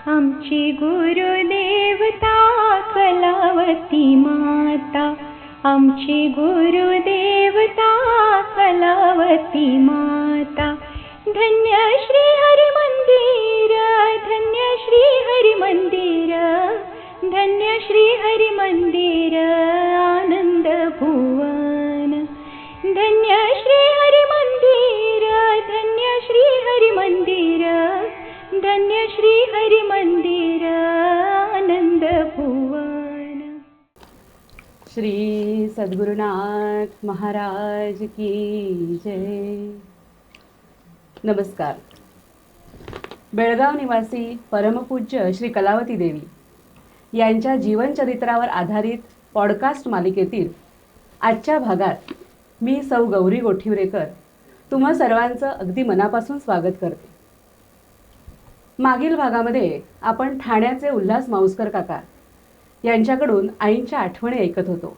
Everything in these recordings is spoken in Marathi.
आमची गुरुदेवता कलावती माता, आमची गुरुदेवता कलावती माता. धन्य श्री हरी मंदिर, धन्य श्री हरी मंदिर, धन्य श्री हरी मंदिर आनंद भुवन. धन्य श्री हरी मंदिर, धन्य श्री हरी मंदिर, धन्य श्री हरी मंदिर आनंद भुवन. श्री सद्गुरुनाथ महाराज की जय. नमस्कार. बेळगाव निवासी परमपूज्य श्री कलावती देवी यांच्या जीवनचरित्रावर आधारित पॉडकास्ट मालिकेतील आजच्या भागात मी सौ गौरी गोठिवरेकर तुम्हा सर्वांचं अगदी मनापासून स्वागत करते. मागील भागामध्ये आपण ठाण्याचे उल्हास माऊसकर काका यांच्याकडून आईंच्या आठवणी ऐकत होतो.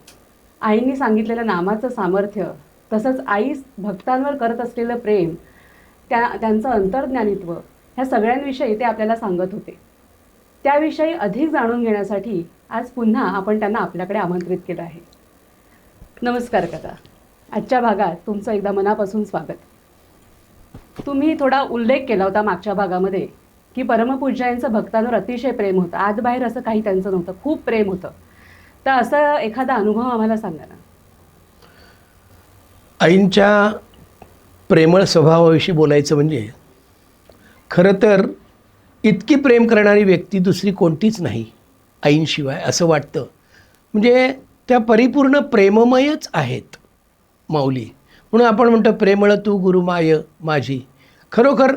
आईंनी सांगितलेलं नामाचं सामर्थ्य, तसंच आई भक्तांवर करत असलेलं प्रेम, त्यांचं अंतर्ज्ञानित्व, ह्या सगळ्यांविषयी ते आपल्याला सांगत होते. त्याविषयी अधिक जाणून घेण्यासाठी आज पुन्हा आपण त्यांना आपल्याकडे आमंत्रित केलं आहे. नमस्कार काका. आजच्या भागात तुमचं एकदा मनापासून स्वागत. तुम्ही थोडा उल्लेख केला होता मागच्या भागामध्ये की परमपूज्यांचं भक्तांवर अतिशय प्रेम होतं. आत बाहेर असं काही त्यांचं नव्हतं, खूप प्रेम होतं. तर असं एखादा अनुभव आम्हाला सांगा ना. आईंच्या प्रेमळ स्वभावाविषयी बोलायचं म्हणजे खरं तर इतकी प्रेम करणारी व्यक्ती दुसरी कोणतीच नाही आईंशिवाय असं वाटतं. म्हणजे त्या परिपूर्ण प्रेममयच आहेत माऊली. म्हणून आपण म्हणतो प्रेमळ तू गुरुमाय माझी. खरोखर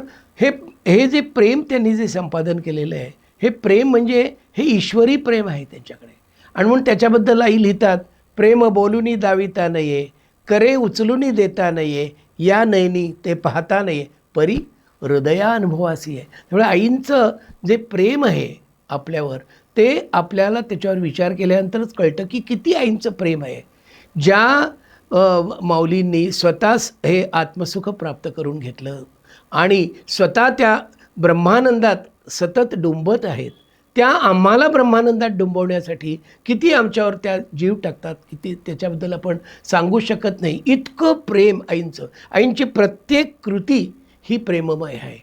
हे जे प्रेम त्यांनी जे संपादन केलेलं आहे, हे प्रेम म्हणजे हे ईश्वरी प्रेम आहे त्यांच्याकडे. आणि म्हणून त्याच्याबद्दल आई लिहितात, प्रेम बोलूनी दाविता नये, करे उचलूनी देता नये, या नयनी ते पाहता नये, परी हृदया अनुभवासी आहे. त्यामुळे आईंचं जे प्रेम आहे आपल्यावर, ते आपल्याला त्याच्यावर विचार केल्यानंतरच कळतं की किती आईंचं प्रेम आहे. ज्या माऊलींनी स्वतःच हे आत्मसुख प्राप्त करून घेतलं आणि स्वतः त्या ब्रह्मानंदात सतत डुंबत आहेत, त्या आम्हाला ब्रह्मानंदात डुंबवण्यासाठी किती आमच्यावर त्या जीव टाकतात, किती त्याच्याबद्दल आपण सांगू शकत नाही. इतकं प्रेम आईंचं. आईंची प्रत्येक कृती ही प्रेममय आहे.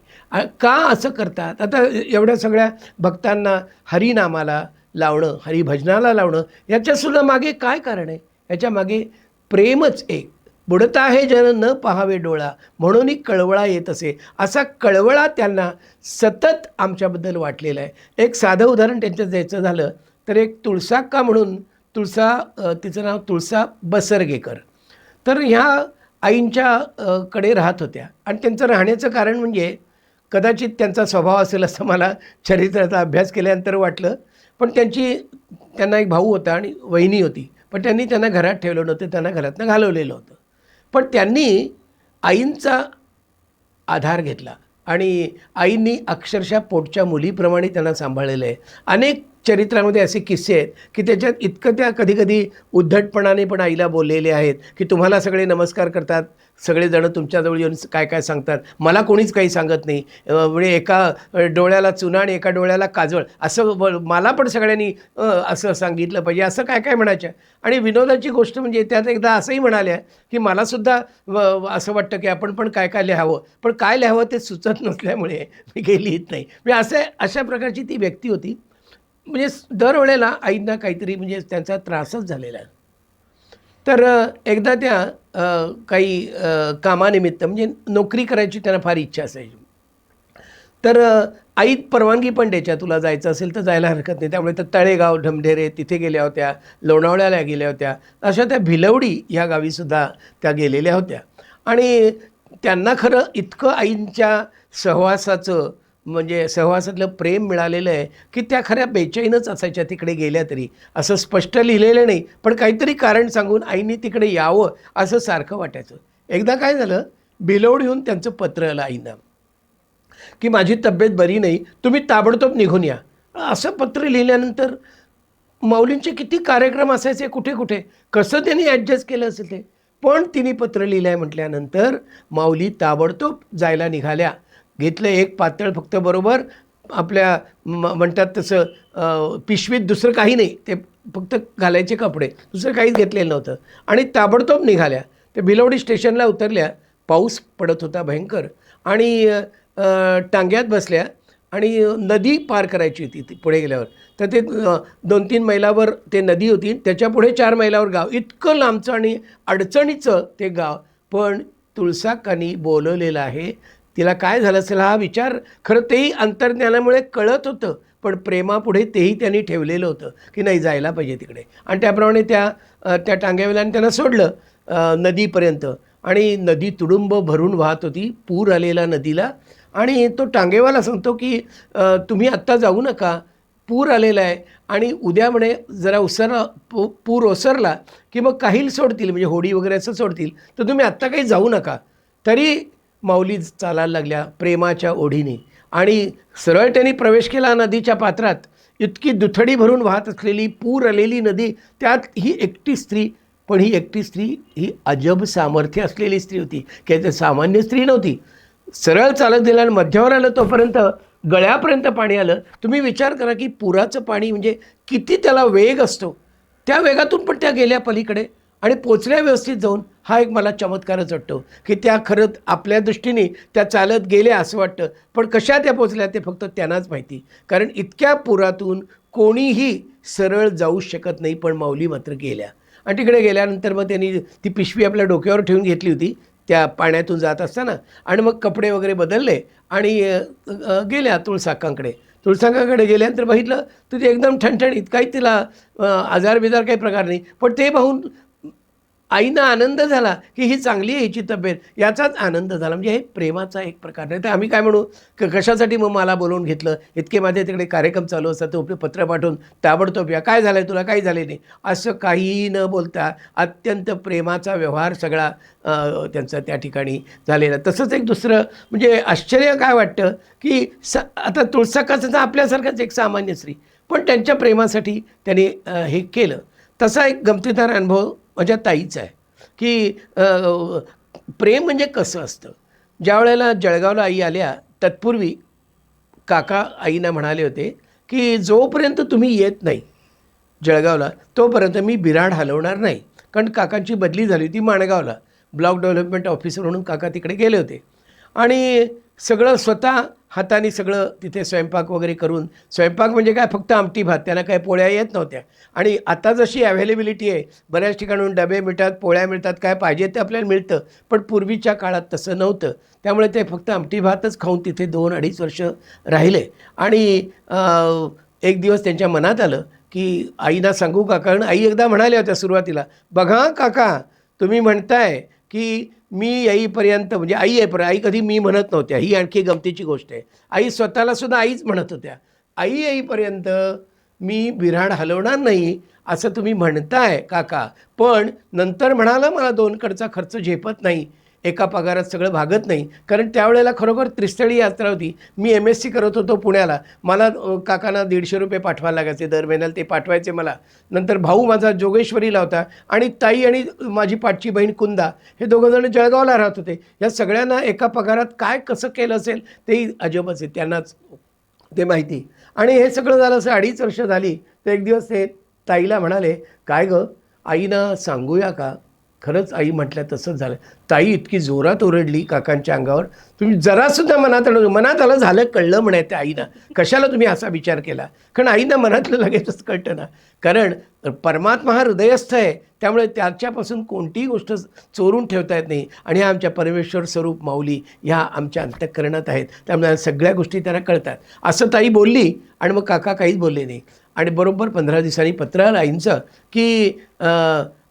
का असं करतात? आता एवढ्या सगळ्या भक्तांना हरिनामाला लावणं, हरिभजनाला लावणं, याच्यासुद्धा मागे काय कारण आहे? याच्या मागे प्रेमच एक. बुडता आहे जन न पाहावे डोळा, म्हणून कळवळा येत असे. असा कळवळा त्यांना सतत आमच्याबद्दल वाटलेला आहे. एक साधं उदाहरण त्यांचं द्यायचं झालं तर एक तुळसाक्का म्हणून, तिचं नाव तुळसा बसरगेकर. तर ह्या आईंच्या कडे राहत होत्या आणि त्यांचं राहण्याचं कारण म्हणजे कदाचित त्यांचा स्वभाव असेल असं मला चरित्राचा अभ्यास केल्यानंतर वाटलं. पण त्यांना एक भाऊ होता आणि वहिनी होती, पण त्यांनी त्यांना घरात ठेवलं नव्हतं, त्यांना घरातनं घालवलेलं होतं. पण त्यांनी आईंचा आधार घेतला आणि आईंनी अक्षरशः पोटच्या मुलीप्रमाणे त्यांना सांभाळलेलं आहे. अनेक चरित्रामध्ये असे किस्से आहेत की त्याच्यात इतकं त्या कधीकधी उद्धटपणाने पण आईला बोललेले आहेत की तुम्हाला सगळे नमस्कार करतात, सगळेजण तुमच्याजवळ येऊन काय काय सांगतात, मला कोणीच काही सांगत नाही. म्हणजे एका डोळ्याला चुना आणि एका डोळ्याला काजळ, असं मला पण सगळ्यांनी असं सांगितलं पाहिजे, असं काय काय म्हणायच्या. आणि विनोदाची गोष्ट म्हणजे त्यात एकदा असंही म्हणाल्या की मलासुद्धा असं वाटतं की आपण पण काय काय लिहावं, पण काय लिहावं ते सुचत नसल्यामुळे मी काही लिहित नाही. म्हणजे अशा प्रकारची ती व्यक्ती होती. म्हणजे दरवेळेला आईंना काहीतरी म्हणजे त्यांचा त्रासच झालेला आहे. तर एकदा त्या काही कामानिमित्त म्हणजे नोकरी करायची त्यांना फार इच्छा असायची. तर आई परवानगी पण द्यायच्या, तुला जायचं असेल तर जायला हरकत नाही. त्यामुळे तर तळेगाव, ढमढेरे तिथे गेल्या होत्या, लोणावळ्याला गेल्या होत्या, अशा त्या भिलवडी ह्या गावीसुद्धा त्या गेलेल्या होत्या. आणि त्यांना खरं इतकं आईंच्या सहवासाचं म्हणजे सहवासातलं प्रेम मिळालेलं आहे की त्या खऱ्या बेचैनच असायच्या तिकडे गेल्या तरी. असं स्पष्ट लिहिलेलं नाही, पण काहीतरी कारण सांगून आईने तिकडे यावं असं सारखं वाटायचं. एकदा काय झालं, भिलवडीहून त्यांचं पत्र आलं आईंना की माझी तब्येत बरी नाही, तुम्ही ताबडतोब निघून या. असं पत्र लिहिल्यानंतर माऊलींचे किती कार्यक्रम असायचे कुठे कुठे, कसं त्यांनी ॲडजस्ट केलं असेल ते. पण तिने पत्र लिहिलं आहे म्हटल्यानंतर माऊली ताबडतोब जायला निघाल्या. घेतलं एक पातळ फक्त बरोबर आपल्या म्हणतात तसं पिशवीत दुसरं काही नाही, ते फक्त घालायचे कपडे, दुसरं काहीच घेतलेलं नव्हतं. आणि ताबडतोब निघाल्या. ते भिलवडी स्टेशनला उतरल्या. पाऊस पडत होता भयंकर आणि टांग्यात बसल्या आणि नदी पार करायची होती ती पुढे गेल्यावर. तर ते 2-3 मैलावर ते नदी होती, त्याच्यापुढे 4 मैलावर गाव. इतकं लांबचं आणि अडचणीचं ते गाव. पण तुळसाक्कानी बोलवलेलं आहे. तिला काय झालं असेल हा विचार खरं तेही अंतर्ज्ञानामुळे कळत होतं, पण प्रेमापुढे तेही त्यांनी ठेवलेलं होतं की नाही जायला पाहिजे तिकडे. आणि त्याप्रमाणे त्या टांग्यावाल्याने त्यांना सोडलं नदीपर्यंत. आणि नदी तुडुंब भरून वाहत होती, पूर आलेला नदीला. आणि तो टांगेवाला सांगतो की तुम्ही आत्ता जाऊ नका, पूर आलेला आहे आणि उद्या म्हणे जरा पूर ओसरला की मग काही सोडतील, म्हणजे होडी वगैरे असं सोडतील, तर तुम्ही आत्ता काही जाऊ नका. तरी माऊली चालायला लागल्या प्रेमाच्या ओढीने आणि सरळ त्यांनी प्रवेश केला नदीच्या पात्रात. इतकी दुथडी भरून वाहत असलेली पूर आलेली नदी, त्यात ही एकटी स्त्री. पण ही एकटी स्त्री ही अजब सामर्थ्य असलेली स्त्री होती, की ते सामान्य स्त्री नव्हती. सरळ चालत गेलं आणि मध्यावर आलं तोपर्यंत गळ्यापर्यंत पाणी आलं. तुम्ही विचार करा की पुराचं पाणी म्हणजे किती त्याला वेग असतो, त्या वेगातून पण त्या गेल्या पलीकडे आणि पोचल्या व्यवस्थित जाऊन. हा एक मला चमत्कारच वाटतो की त्या खरंच आपल्या दृष्टीने त्या चालत गेल्या असं वाटतं, पण कशा त्या पोचल्या ते फक्त त्यांनाच माहिती. कारण इतक्या पुरातून कोणीही सरळ जाऊ शकत नाही, पण माऊली मात्र गेल्या. आणि तिकडे गेल्यानंतर मग त्यांनी ती पिशवी आपल्या डोक्यावर ठेवून घेतली होती त्या पाण्यातून जात असताना. आणि मग कपडे वगैरे बदलले आणि गेल्या तुळसाक्कांकडे. तुळसाक्कांकडे गेल्यानंतर बघितलं तर ते एकदम ठणठणीत, काही तिला आजार बिजार काही प्रकार नाही. पण ते पाहून आईना आनंद झाला की ही चांगली आहे हिची तब्येत, याचाच आनंद झाला. म्हणजे हे प्रेमाचा एक प्रकार. नाही तर आम्ही काय म्हणू कशासाठी मग मला बोलवून घेतलं, इतके माझे तिकडे कार्यक्रम चालू असतात, तो पत्र पाठवून ताबडतोब या, काय झालं आहे तुला, काही झाले नाही, असं काहीही न बोलता अत्यंत प्रेमाचा व्यवहार सगळा त्यांचा त्या ठिकाणी झालेला. तसंच एक दुसरं म्हणजे आश्चर्य काय वाटतं की आता तुळसाक्काचं आपल्यासारखाच एक सामान्य स्त्री, पण त्यांच्या प्रेमासाठी त्यांनी हे केलं. तसा एक गमतीदार अनुभव माझ्या ताईचं आहे की प्रेम म्हणजे कसं असतं. ज्या वेळेला जळगावला आई आल्या तत्पूर्वी काका आईना म्हणाले होते की जोपर्यंत तुम्ही येत नाही जळगावला तोपर्यंत मी बिऱ्हाड हलवणार नाही. कारण काकांची बदली झाली होती माणगावला, ब्लॉक डेव्हलपमेंट ऑफिसर म्हणून काका तिकडे गेले होते. आणि सगळं स्वतः हाताने सगळं तिथे स्वयंपाक वगैरे करून, स्वयंपाक म्हणजे काय फक्त आमटी भात, त्यांना काय पोळ्या येत नव्हत्या. आणि आता जशी अव्हेलेबिलिटी आहे बऱ्याच ठिकाणून डबे मिळतात, पोळ्या मिळतात, काय पाहिजे ते आपल्याला मिळतं, पण पूर्वीच्या काळात तसं नव्हतं. त्यामुळे ते फक्त आमटी भातच खाऊन तिथे 2-2.5 वर्ष राहिले. आणि एक दिवस त्यांच्या मनात आलं की आईना सांगू का, कारण आई एकदा म्हणाल्या होत्या सुरुवातीला, बघा काका तुम्ही म्हणताय की मी येईपर्यंत, म्हणजे आई येईपर्यंत, आई कधी मी म्हणत नव्हत्या, ही आणखी गमतीची गोष्ट आहे. आई स्वतःला सुद्धा आईच म्हणत होत्या, आई येईपर्यंत मी बिऱ्हाड हलवणार नाही असं तुम्ही म्हणताय काका, पण नंतर म्हणाला मला 2कडचा खर्च झेपत नाही, एका पगारात सगळं भागत नाही. कारण त्यावेळेला खरोखर त्रिस्थळी यात्रा होती. मी MSc करत होतो पुण्याला, मला काकांना 150 रुपये पाठवायला लागायचे दर महिन्याला, ते पाठवायचे मला. नंतर भाऊ माझा जोगेश्वरीला होता आणि ताई आणि माझी पाठची बहीण कुंदा हे दोघंजण जळगावला राहत होते. या सगळ्यांना एका पगारात काय कसं केलं असेल तेही अजबच आहे, त्यांनाच ते माहिती. आणि हे सगळं झालं असं 2.5 वर्ष झाली. तर एक दिवस ते ताईला म्हणाले, काय गं आईनं सांगूया का. खरंच आई म्हटलं तसंच झालं. ताई इतकी जोरात ओरडली काकांच्या अंगावर, तुम्ही जरासुद्धा मनात आलं झालं कळलं म्हणे त्या आईनं, कशाला तुम्ही असा विचार केला. कारण आईनं मनातलं लगेचच कळतं ना, कारण परमात्मा हा हृदयस्थ आहे, त्यामुळे त्याच्यापासून कोणतीही गोष्ट चोरून ठेवता येत नाही. आणि ह्या आमच्या परमेश्वर स्वरूप माऊली ह्या आमच्या अंतःकरणात आहेत, त्यामुळे सगळ्या गोष्टी त्यांना कळतात असं ताई बोलली. आणि मग काका काहीच बोलले नाही. आणि बरोबर 15 दिवसांनी पत्र आलं आईंचं की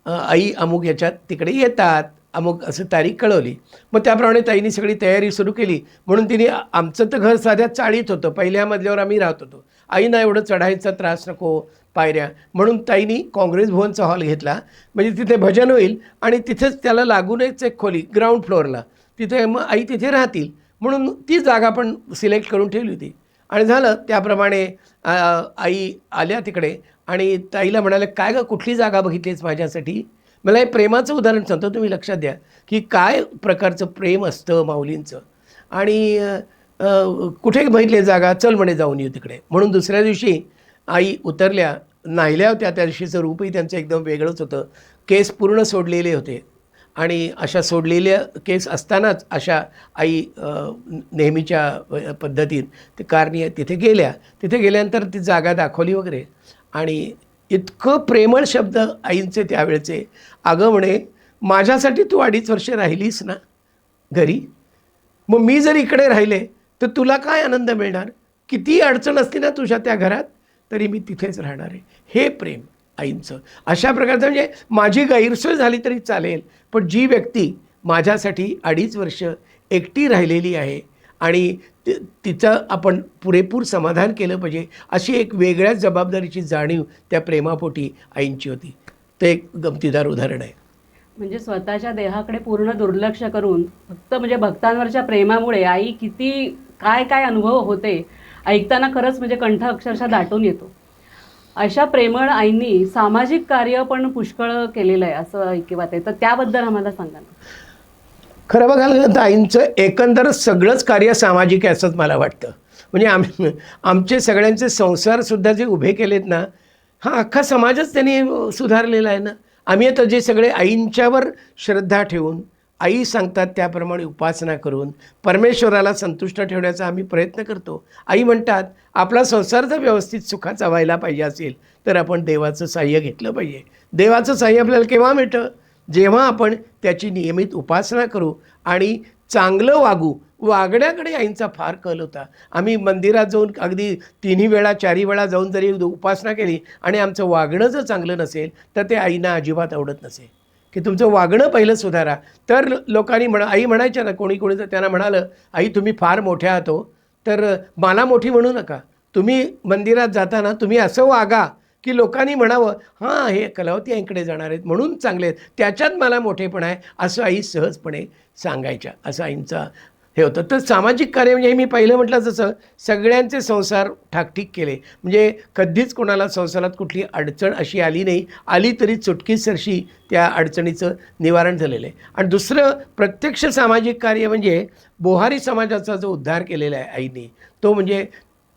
आई अमुक याच्यात तिकडे येतात, अमुक असं तारीख कळवली. मग त्याप्रमाणे ताईंनी सगळी तयारी सुरू केली. म्हणून तिने, आमचं तर घर साध्या चाळीत होतं, पहिल्या मजल्यावर आम्ही राहत होतो, आईना एवढं चढायचा त्रास नको पायऱ्या, म्हणून ताईंनी काँग्रेस भवनचा हॉल घेतला, म्हणजे तिथे भजन होईल आणि तिथेच त्याला लागूनच एक खोली ग्राउंड फ्लोअरला, तिथे मग आई तिथे राहतील म्हणून ती जागा पण सिलेक्ट करून ठेवली होती. आणि झालं त्याप्रमाणे आई आल्या तिकडे आणि ताईला म्हणाले, काय गं कुठली जागा बघितलीस माझ्यासाठी. मला हे प्रेमाचं उदाहरण सांगतो, तुम्ही लक्षात द्या की काय प्रकारचं प्रेम असतं माऊलींचं. आणि कुठे बघितली जागा, चल म्हणे जाऊन येऊ तिकडे. म्हणून दुसऱ्या दिवशी आई उतरल्या, नाहिल्या होत्या. त्या दिवशीचं रूपही त्यांचं एकदम वेगळंच होतं. केस पूर्ण सोडलेले होते आणि अशा सोडलेल्या केस असतानाच अशा आई नेहमीच्या पद्धतीत ते कारनी तिथे गेल्या. तिथे गेल्यानंतर ती जागा दाखवली वगैरे आणि इतकं प्रेमळ शब्द आईंचे त्यावेळचे. अगं म्हणे, माझ्यासाठी तू 2.5 वर्ष राहिलीस ना घरी, मग मी जर इकडे राहिले तर तुला काय आनंद मिळणार? किती अडचण असते ना तुझ्या त्या घरात, तरी मी तिथेच राहणार आहे. हे प्रेम आईंचं. अशा प्रकारचं म्हणजे माझी गैरसोय झाली तरी चालेल, पण जी व्यक्ती माझ्यासाठी 2.5 वर्ष एकटी राहिलेली आहे आणि तिचं आपण पुरेपूर समाधान केलं पाहिजे, अशी एक वेगळ्याच जबाबदारीची जाणीव त्या प्रेमापोटी आईंची होती. ते एक गमतीदार उदाहरण आहे. म्हणजे स्वतःच्या देहाकडे पूर्ण दुर्लक्ष करून फक्त म्हणजे भक्तांवरच्या प्रेमामुळे आई किती काय काय अनुभव होते ऐकताना खरंच म्हणजे कंठ अक्षरशः दाटून येतो. अशा प्रेमळ आईंनी सामाजिक कार्य पण पुष्कळ केलेलं आहे असं ऐकिवात आहे, तर त्याबद्दल आम्हाला सांगा ना. खरं बघायला तर आईंचं एकंदरच सगळंच कार्य सामाजिक आहे असंच मला वाटतं. म्हणजे आमचे सगळ्यांचे संसारसुद्धा जे उभे केलेत ना, हा अख्खा समाजच त्यांनी सुधारलेला आहे ना. आम्ही आता जे सगळे आईंच्यावर श्रद्धा ठेवून, आई सांगतात त्याप्रमाणे उपासना करून परमेश्वराला संतुष्ट ठेवण्याचा आम्ही प्रयत्न करतो. आई म्हणतात आपला संसार जर व्यवस्थित सुखाचा व्हायला पाहिजे असेल तर आपण देवाचं साह्य घेतलं पाहिजे. देवाचं साह्य आपल्याला केव्हा मिळतं? जेव्हा आपण त्याची नियमित उपासना करू आणि चांगलं वागू. वागण्याकडे आईंचा फार कल होता. आम्ही मंदिरात जाऊन अगदी 3 वेळा 4 वेळा जाऊन जरी उपासना केली आणि आमचं वागणं जर चांगलं नसेल तर ते आईंना अजिबात आवडत नसेल. की तुमचं वागणं पहिलं सुधारा. तर लोकांनी आई म्हणायच्या ना, कोणी जर त्यांना म्हणालं आई तुम्ही फार मोठ्या आहात हो, तर मला मोठी म्हणू नका. तुम्ही मंदिरात जाताना तुम्ही असं वागा की लोकांनी म्हणावं हां हे कलावती आईंकडे जाणार आहेत म्हणून चांगले आहेत, त्याच्यात मला मोठेपण आहे असं आई सहजपणे सांगायच्या. असं आईंचा हे होतं. तर सामाजिक कार्य म्हणजे मी पहिलं म्हटलं जसं सगळ्यांचे संसार ठाकठीक केले. म्हणजे कधीच कोणाला संसारात कुठली अडचण अशी आली नाही. आली तरी चुटकीसरशी त्या अडचणीचं निवारण झालेलं आहे. आणि दुसरं प्रत्यक्ष सामाजिक कार्य म्हणजे बोहारी समाजाचा जो उद्धार केलेला आहे आईने, तो म्हणजे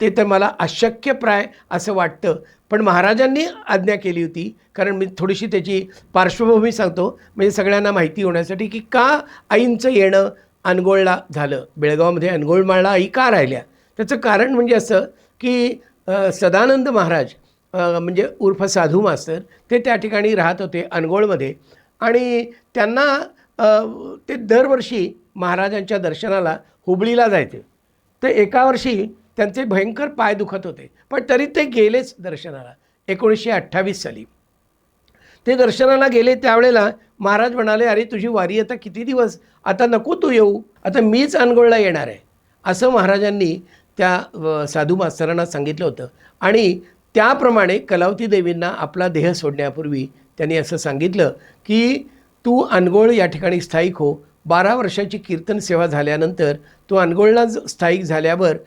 ते तर मला अशक्यप्राय असं वाटतं. पण महाराजांनी आज्ञा केली होती. कारण मी थोडीशी त्याची पार्श्वभूमी सांगतो म्हणजे सगळ्यांना माहिती होण्यासाठी की का आईंचं येणं अनगोळला झालं. बेळगावमध्ये अनगोळमाळला आई का राहिल्या? त्याचं कारण म्हणजे असं की सदानंद महाराज म्हणजे उर्फ साधू मास्तर ते त्या ठिकाणी राहत होते अनगोळमध्ये आणि त्यांना ते दरवर्षी महाराजांच्या दर्शनाला हुबळीला जायचे. तर एका वर्षी त्यांचे भयंकर पाय दुखत होते पण तरी ते गेलेच दर्शनाला. 1928 साली ते दर्शनाला गेले. त्यावेळेला महाराज म्हणाले अरे तुझी वारी आता किती दिवस, आता नको तू येऊ, आता मीच अनगोळला येणार आहे असं महाराजांनी त्या साधू मास्तरांना सांगितलं होतं. आणि त्याप्रमाणे कलावती देवींना आपला देह सोडण्यापूर्वी त्यांनी असं सांगितलं की तू अनगोळ या ठिकाणी स्थायिक हो. 12 वर्षाची कीर्तन सेवा झाल्यानंतर तू अनगोळला स्थायिक झाल्यावर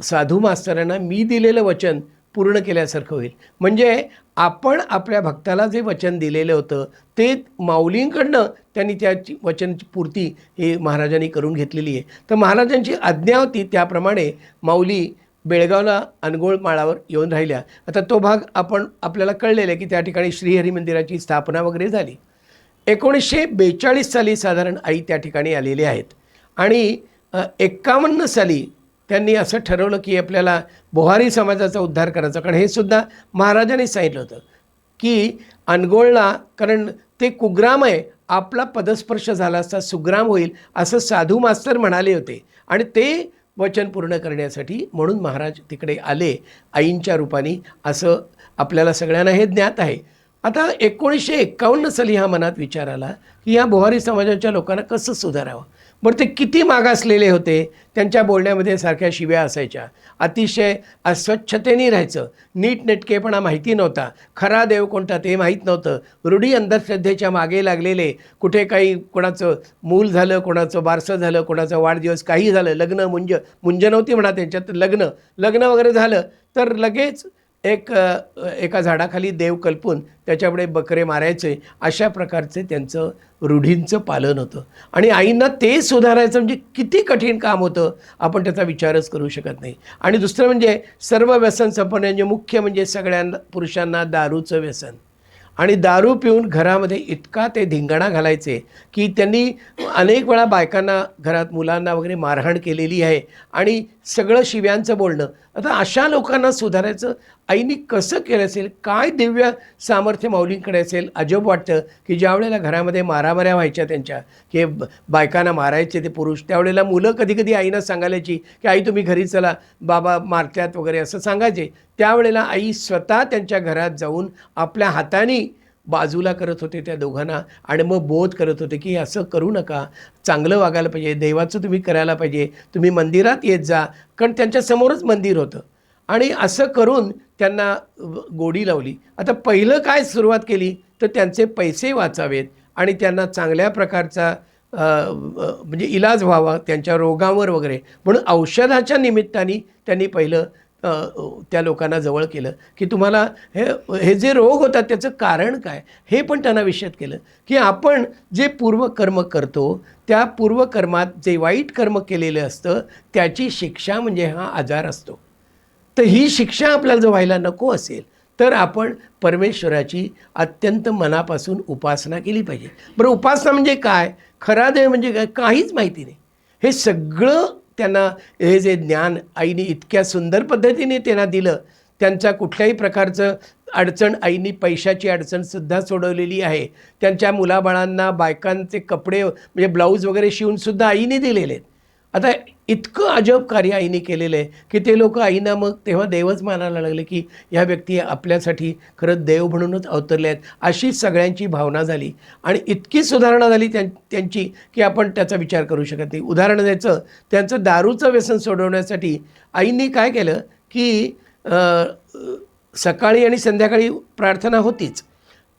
साधू मास्तरांना मी दिलेलं वचन पूर्ण केल्यासारखं होईल. म्हणजे आपण आपल्या भक्ताला जे वचन दिलेलं होतं ते माऊलींकडनं त्यांनी त्याची वचनची पूर्ती ही महाराजांनी करून घेतलेली आहे. तर महाराजांची आज्ञा होती त्याप्रमाणे माऊली बेळगावला अनगोळ माळावर येऊन राहिल्या. आता तो भाग आपल्याला कळलेला आहे की त्या ठिकाणी श्रीहरी मंदिराची स्थापना वगैरे झाली. 1942 साली साधारण आई त्या ठिकाणी आलेले आहेत आणि 51 साली त्यांनी असं ठरवलं की आपल्याला बोहारी समाजाचा उद्धार करायचा. कारण हे सुद्धा महाराजांनी सांगितलं होतं की अनगोळला कारण ते कुग्राम आहे, आपला पदस्पर्श झाला असता सुग्राम होईल असं साधू मास्तर म्हणाले होते आणि ते वचन पूर्ण करण्यासाठी म्हणून महाराज तिकडे आले आईंच्या रूपाने असं आपल्याला सगळ्यांना हे ज्ञात आहे. आता 1951 साली हा मनात विचार आला की या बोहारी समाजाच्या लोकांना कसं सुधारावं. बरं ते किती मागासलेले होते, त्यांच्या बोलण्यामध्ये सारख्या शिव्या असायच्या, अतिशय अस्वच्छतेने राहायचं, नीटनेटकेपणा माहिती नव्हता, खरा देव कोणता ते माहीत नव्हतं, रूढी अंधश्रद्धेच्या मागे लागलेले, कुठे काही कोणाचं मूल झालं, कोणाचं बारसं झालं, कोणाचा वाढदिवस काही झालं, लग्न मुंज नव्हती म्हणा त्यांच्यात, लग्न वगैरे झालं तर लगेच एका झाडाखाली देव कल्पून त्याच्यापुढे बकरे मारायचे, अशा प्रकारचे त्यांचं रूढींचं पालन होतं. आणि आईंना ते सुधारायचं म्हणजे किती कठीण काम होतं, आपण त्याचा विचारच करू शकत नाही. आणि दुसरं म्हणजे सर्व व्यसन संपण्याचे मुख्य म्हणजे सगळ्यांना पुरुषांना दारूचं व्यसन. आणि दारू पिऊन घरामध्ये इतका ते धिंगाणा घालायचे की त्यांनी अनेक वेळा बायकांना, घरात मुलांना वगैरे मारहाण केलेली आहे आणि सगळं शिव्यांचं बोलणं. आता अशा लोकांना सुधारायचं आईनी कसं केलं असेल, काय दिव्य सामर्थ्य माऊलींकडे असेल. अजब वाटतं की ज्या वेळेला घरामध्ये मारामाऱ्या व्हायच्या त्यांच्या, की बायकांना मारायचे ते पुरुष, त्यावेळेला मुलं कधी कधी आईनं सांगायची की आई तुम्ही घरी चला, बाबा मारत्यात वगैरे असं सांगायचे. त्यावेळेला आई स्वतः त्यांच्या घरात जाऊन आपल्या हाताने बाजूला करत होते त्या दोघांना आणि मग बोध करत होते की असं करू नका, चांगलं वागायला पाहिजे, देवाचं तुम्ही करायला पाहिजे, तुम्ही मंदिरात येत जा. कारण त्यांच्यासमोरच मंदिर होतं. आणि असं करून त्यांना गोडी लावली. आता पहिलं काय सुरुवात केली तर त्यांचे पैसे वाचावेत आणि त्यांना चांगल्या प्रकारचा म्हणजे इलाज व्हावा त्यांच्या रोगांवर वगैरे, म्हणून औषधाच्या निमित्ताने त्यांनी पहिलं त्या लोकांना जवळ केलं की तुम्हाला हे जे रोग होतात त्याचं कारण काय, हे पण त्यांना विशद केलं की आपण जे पूर्वकर्म करतो त्या पूर्वकर्मात जे वाईट कर्म केलेलं असतं त्याची शिक्षा म्हणजे हा आजार असतो. तर ही शिक्षा आपल्याला जर व्हायला नको असेल तर आपण परमेश्वराची अत्यंत मनापासून उपासना केली पाहिजे. बरं, उपासना म्हणजे काय, खरा देव म्हणजे काय, काहीच माहिती नाही. हे सगळं त्यांना हे जे ज्ञान आईने इतक्या सुंदर पद्धतीने त्यांना दिलं. त्यांचा कुठल्याही प्रकारचं अडचण, आईने पैशाची अडचणसुद्धा सोडवलेली आहे. त्यांच्या मुलाबाळांना बायकांचे कपडे म्हणजे ब्लाऊज वगैरे शिवूनसुद्धा आईने दिलेले आहेत. आता इतकं अजब कार्य आईने केलेलं आहे की ते लोक आईना मग तेव्हा देवच मानायला लागले की ह्या व्यक्ती आपल्यासाठी खरंच देव म्हणूनच अवतरले आहेत, अशी सगळ्यांची भावना झाली. आणि इतकी सुधारणा झाली त्यांची की आपण त्याचा विचार करू शकत नाही. उदाहरण द्यायचं, त्यांचं दारूचं व्यसन सोडवण्यासाठी आईंनी काय केलं की सकाळी आणि संध्याकाळी प्रार्थना होतीच,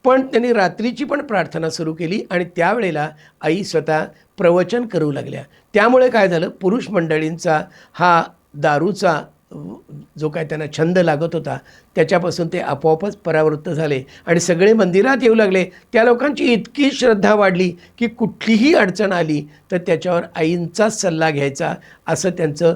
पण त्यांनी रात्रीची पण प्रार्थना सुरू केली आणि त्यावेळेला आई स्वतः प्रवचन करू लागल्या. त्यामुळे काय झालं, पुरुष मंडळींचा हा दारूचा जो काय त्यांना छंद लागत होता त्याच्यापासून ते आपोआपच परावृत्त झाले आणि सगळे मंदिरात येऊ लागले. त्या लोकांची इतकी श्रद्धा वाढली की कुठलीही अडचण आली तर त्याच्यावर आईंचाच सल्ला घ्यायचा असं त्यांचं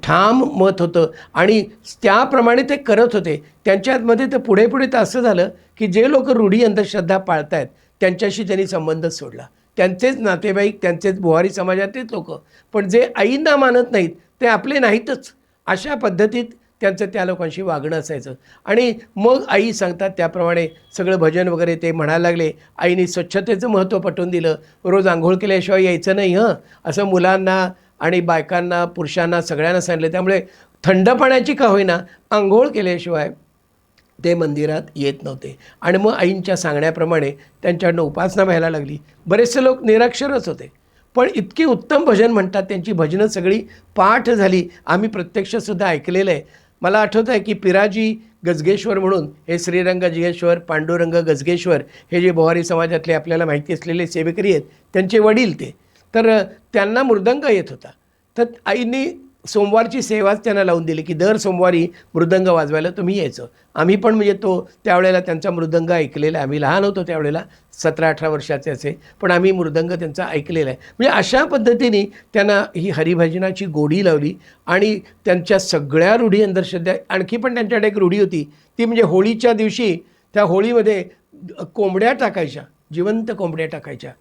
ठाम मत होतं आणि त्याप्रमाणे ते करत होते. त्यांच्यामध्ये तर पुढे तर असं झालं की जे लोक रूढी अंधश्रद्धा पाळत आहेत त्यांच्याशी त्यांनी संबंधच सोडला. त्यांचेच नातेवाईक, त्यांचेच बुहारी समाजातलेच लोक, पण जे आईंना मानत नाहीत ते आपले नाहीतच, अशा पद्धतीत त्यांचं त्या लोकांशी वागणं असायचं. आणि मग आई सांगतात त्याप्रमाणे सगळं भजन वगैरे ते म्हणायला लागले. आईने स्वच्छतेचं महत्त्व पटवून दिलं. रोज आंघोळ केल्याशिवाय यायचं नाही असं मुलांना आणि बायकांना, पुरुषांना सगळ्यांना सांगितलं. त्यामुळे थंड पाण्याची का होईना आंघोळ केल्याशिवाय ते मंदिरात येत नव्हते. आणि मग आईंच्या सांगण्याप्रमाणे त्यांच्याकडनं उपासना व्हायला लागली. बरेचसे लोक निरक्षरच होते पण इतकी उत्तम भजन म्हणतात, त्यांची भजनं सगळी पाठ झाली. आम्ही प्रत्यक्षसुद्धा ऐकलेलं आहे. मला आठवतं आहे की पिराजी गजगेश्वर म्हणून हे श्रीरंग गजगेश्वर, पांडुरंग गजगेश्वर हे जे बुहारी समाजातले आपल्याला माहिती असलेले सेवेकरी आहेत, त्यांचे वडील ते, तर त्यांना मृदंग येत होता. तर आईंनी सोमवारची सेवाच त्यांना लावून दिली की दर सोमवारी मृदंग वाजवायला तुम्ही यायचं. आम्ही पण म्हणजे त्यावेळेला त्यांचा मृदंग ऐकलेला आहे. आम्ही लहान होतो त्यावेळेला, 17-18 वर्षाचे असे, पण आम्ही मृदंग त्यांचा ऐकलेला आहे. म्हणजे अशा पद्धतीने त्यांना ही हरिभजनाची गोडी लावली आणि त्यांच्या सगळ्या रूढी अंधश्रद्धा. आणखी पण त्यांच्याकडे एक रूढी होती ती म्हणजे होळीच्या दिवशी त्या होळीमध्ये कोंबड्या टाकायच्या, जिवंत कोंबड्या टाकायच्या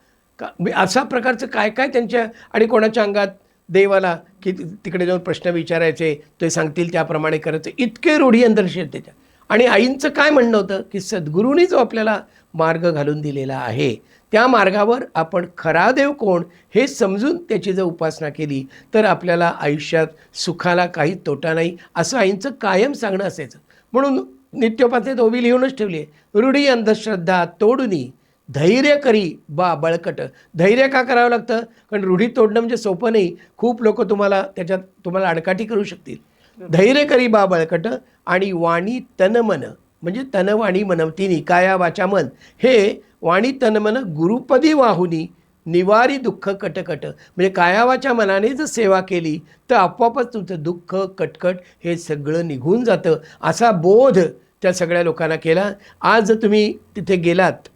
अशा प्रकारचं काय काय त्यांच्या. आणि कोणाच्या अंगात देवाला की तिकडे जाऊन प्रश्न विचारायचे, ते सांगतील त्याप्रमाणे करायचं. इतके रूढी अंधश्रद्धेच्या. आणि आईंचं काय म्हणणं होतं की सद्गुरूंनी जो आपल्याला मार्ग घालून दिलेला आहे त्या मार्गावर आपण खरा देव कोण हे समजून त्याची जर उपासना केली तर आपल्याला आयुष्यात सुखाला काही तोटा नाही, असं आईंचं कायम सांगणं असायचं. म्हणून नित्योपासनेत ओवी लिहूनच ठेवली आहे, रूढी अंधश्रद्धा तोडुनी धैर्य करी बा बळकट. धैर्य का करावं लागतं, कारण रूढी तोडणं म्हणजे सोपं नाही. खूप लोक तुम्हाला अडकाठी करू शकतील. धैर्य करी बा बळकट आणि वाणी तन मन, म्हणजे तन वाणी मन तिन्ही, काया वाचा मन, हे वाणी तन मन गुरुपदी वाहुनी निवारी दुःख कटकट, म्हणजे कायावाच्या मनाने जर सेवा केली तर आपोआपच तुमचं दुःख कटकट हे सगळं निघून जातं, असा बोध त्या सगळ्या लोकांना केला. आज जर तुम्ही तिथे गेलात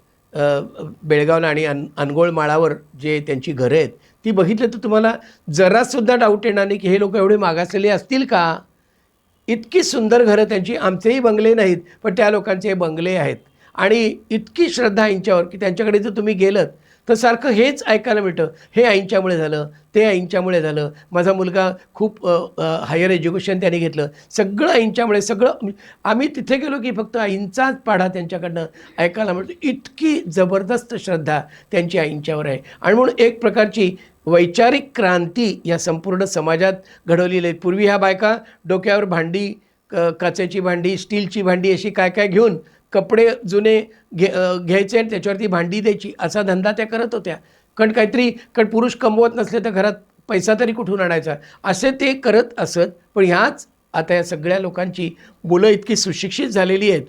बेळगावला आणि अनगोळ माळावर जे त्यांची घरं आहेत ती बघितलं तर तुम्हाला जरासुद्धा डाऊट येणार नाही की हे लोक एवढे मागासलेले असतील का. इतकी सुंदर घरं त्यांची, आमचेही बंगले नाहीत पण त्या लोकांचे बंगले आहेत. आणि इतकी श्रद्धा यांच्यावर की त्यांच्याकडे जर तुम्ही गेलत तर सारखं हेच ऐकायला मिळतं, हे आईंच्यामुळे झालं, ते आईंच्यामुळे झालं, माझा मुलगा खूप हायर एज्युकेशन त्याने घेतलं, सगळं आईंच्यामुळे, सगळं. आम्ही तिथे गेलो की फक्त आईंचाच पाढा त्यांच्याकडनं ऐकायला मिळतो. इतकी जबरदस्त श्रद्धा त्यांची आईंच्यावर आहे. आणि म्हणून एक प्रकारची वैचारिक क्रांती या संपूर्ण समाजात घडवलेली आहे. पूर्वी ह्या बायका डोक्यावर भांडी, काचेची भांडी, स्टीलची भांडी अशी काय काय घेऊन कपडे जुने घ्यायचे आणि त्याच्यावरती भांडी द्यायची असा धंदा त्या करत होत्या. कारण पुरुष कमवत नसले तर घरात पैसा तरी कुठून आणायचा असे ते करत असत. पण ह्याच आता या सगळ्या लोकांची मुलं इतकी सुशिक्षित झालेली आहेत,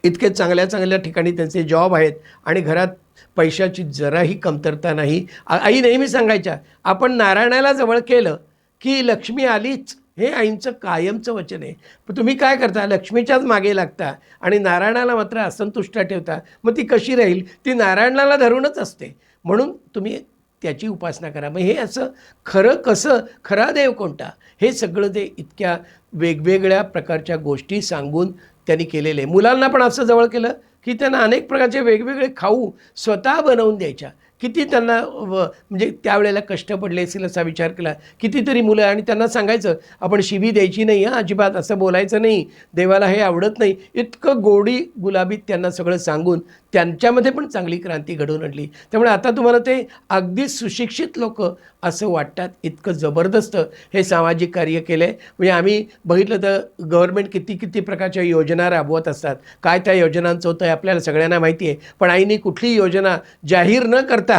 इतके चांगल्या चांगल्या ठिकाणी त्यांचे जॉब आहेत आणि घरात पैशाची जराही कमतरता नाही. आई नेहमी सांगायच्या, आपण नारायणाला जवळ केलं की लक्ष्मी आलीच, हे आईंचं कायमचं वचन आहे. पण तुम्ही काय करता, लक्ष्मीच्याच मागे लागता आणि नारायणाला मात्र असंतुष्ट ठेवता. मग ती कशी राहील, ती नारायणाला धरूनच असते. म्हणून तुम्ही त्याची उपासना करा. मग हे असं खरं कसं, खरा देव कोणता, हे सगळं ते इतक्या वेगवेगळ्या प्रकारच्या गोष्टी सांगून त्यांनी केलेलं आहे. मुलांना पण असं जवळ केलं की त्यांना अनेक प्रकारचे वेगवेगळे खाऊ स्वतः बनवून द्यायच्या. किती त्यांना म्हणजे त्यावेळेला कष्ट पडले असेल असा विचार केला. कितीतरी मुलं, आणि त्यांना सांगायचं आपण शिवी द्यायची नाही हां, अजिबात असं बोलायचं नाही, देवाला हे आवडत नाही. इतकं गोडी गुलाबीत त्यांना सगळं सांगून त्यांच्यामध्ये पण चांगली क्रांती घडवून आणली. त्यामुळे आता तुम्हाला ते अगदी सुशिक्षित लोक असं वाटतात. इतकं जबरदस्त हे सामाजिक कार्य केलं आहे. म्हणजे आम्ही बघितलं तर गव्हर्नमेंट किती किती प्रकारच्या योजना राबवत असतात. काय त्या योजनांचं होतं आहे आपल्याला सगळ्यांना माहिती आहे. पण आईने कुठली योजना जाहीर न करता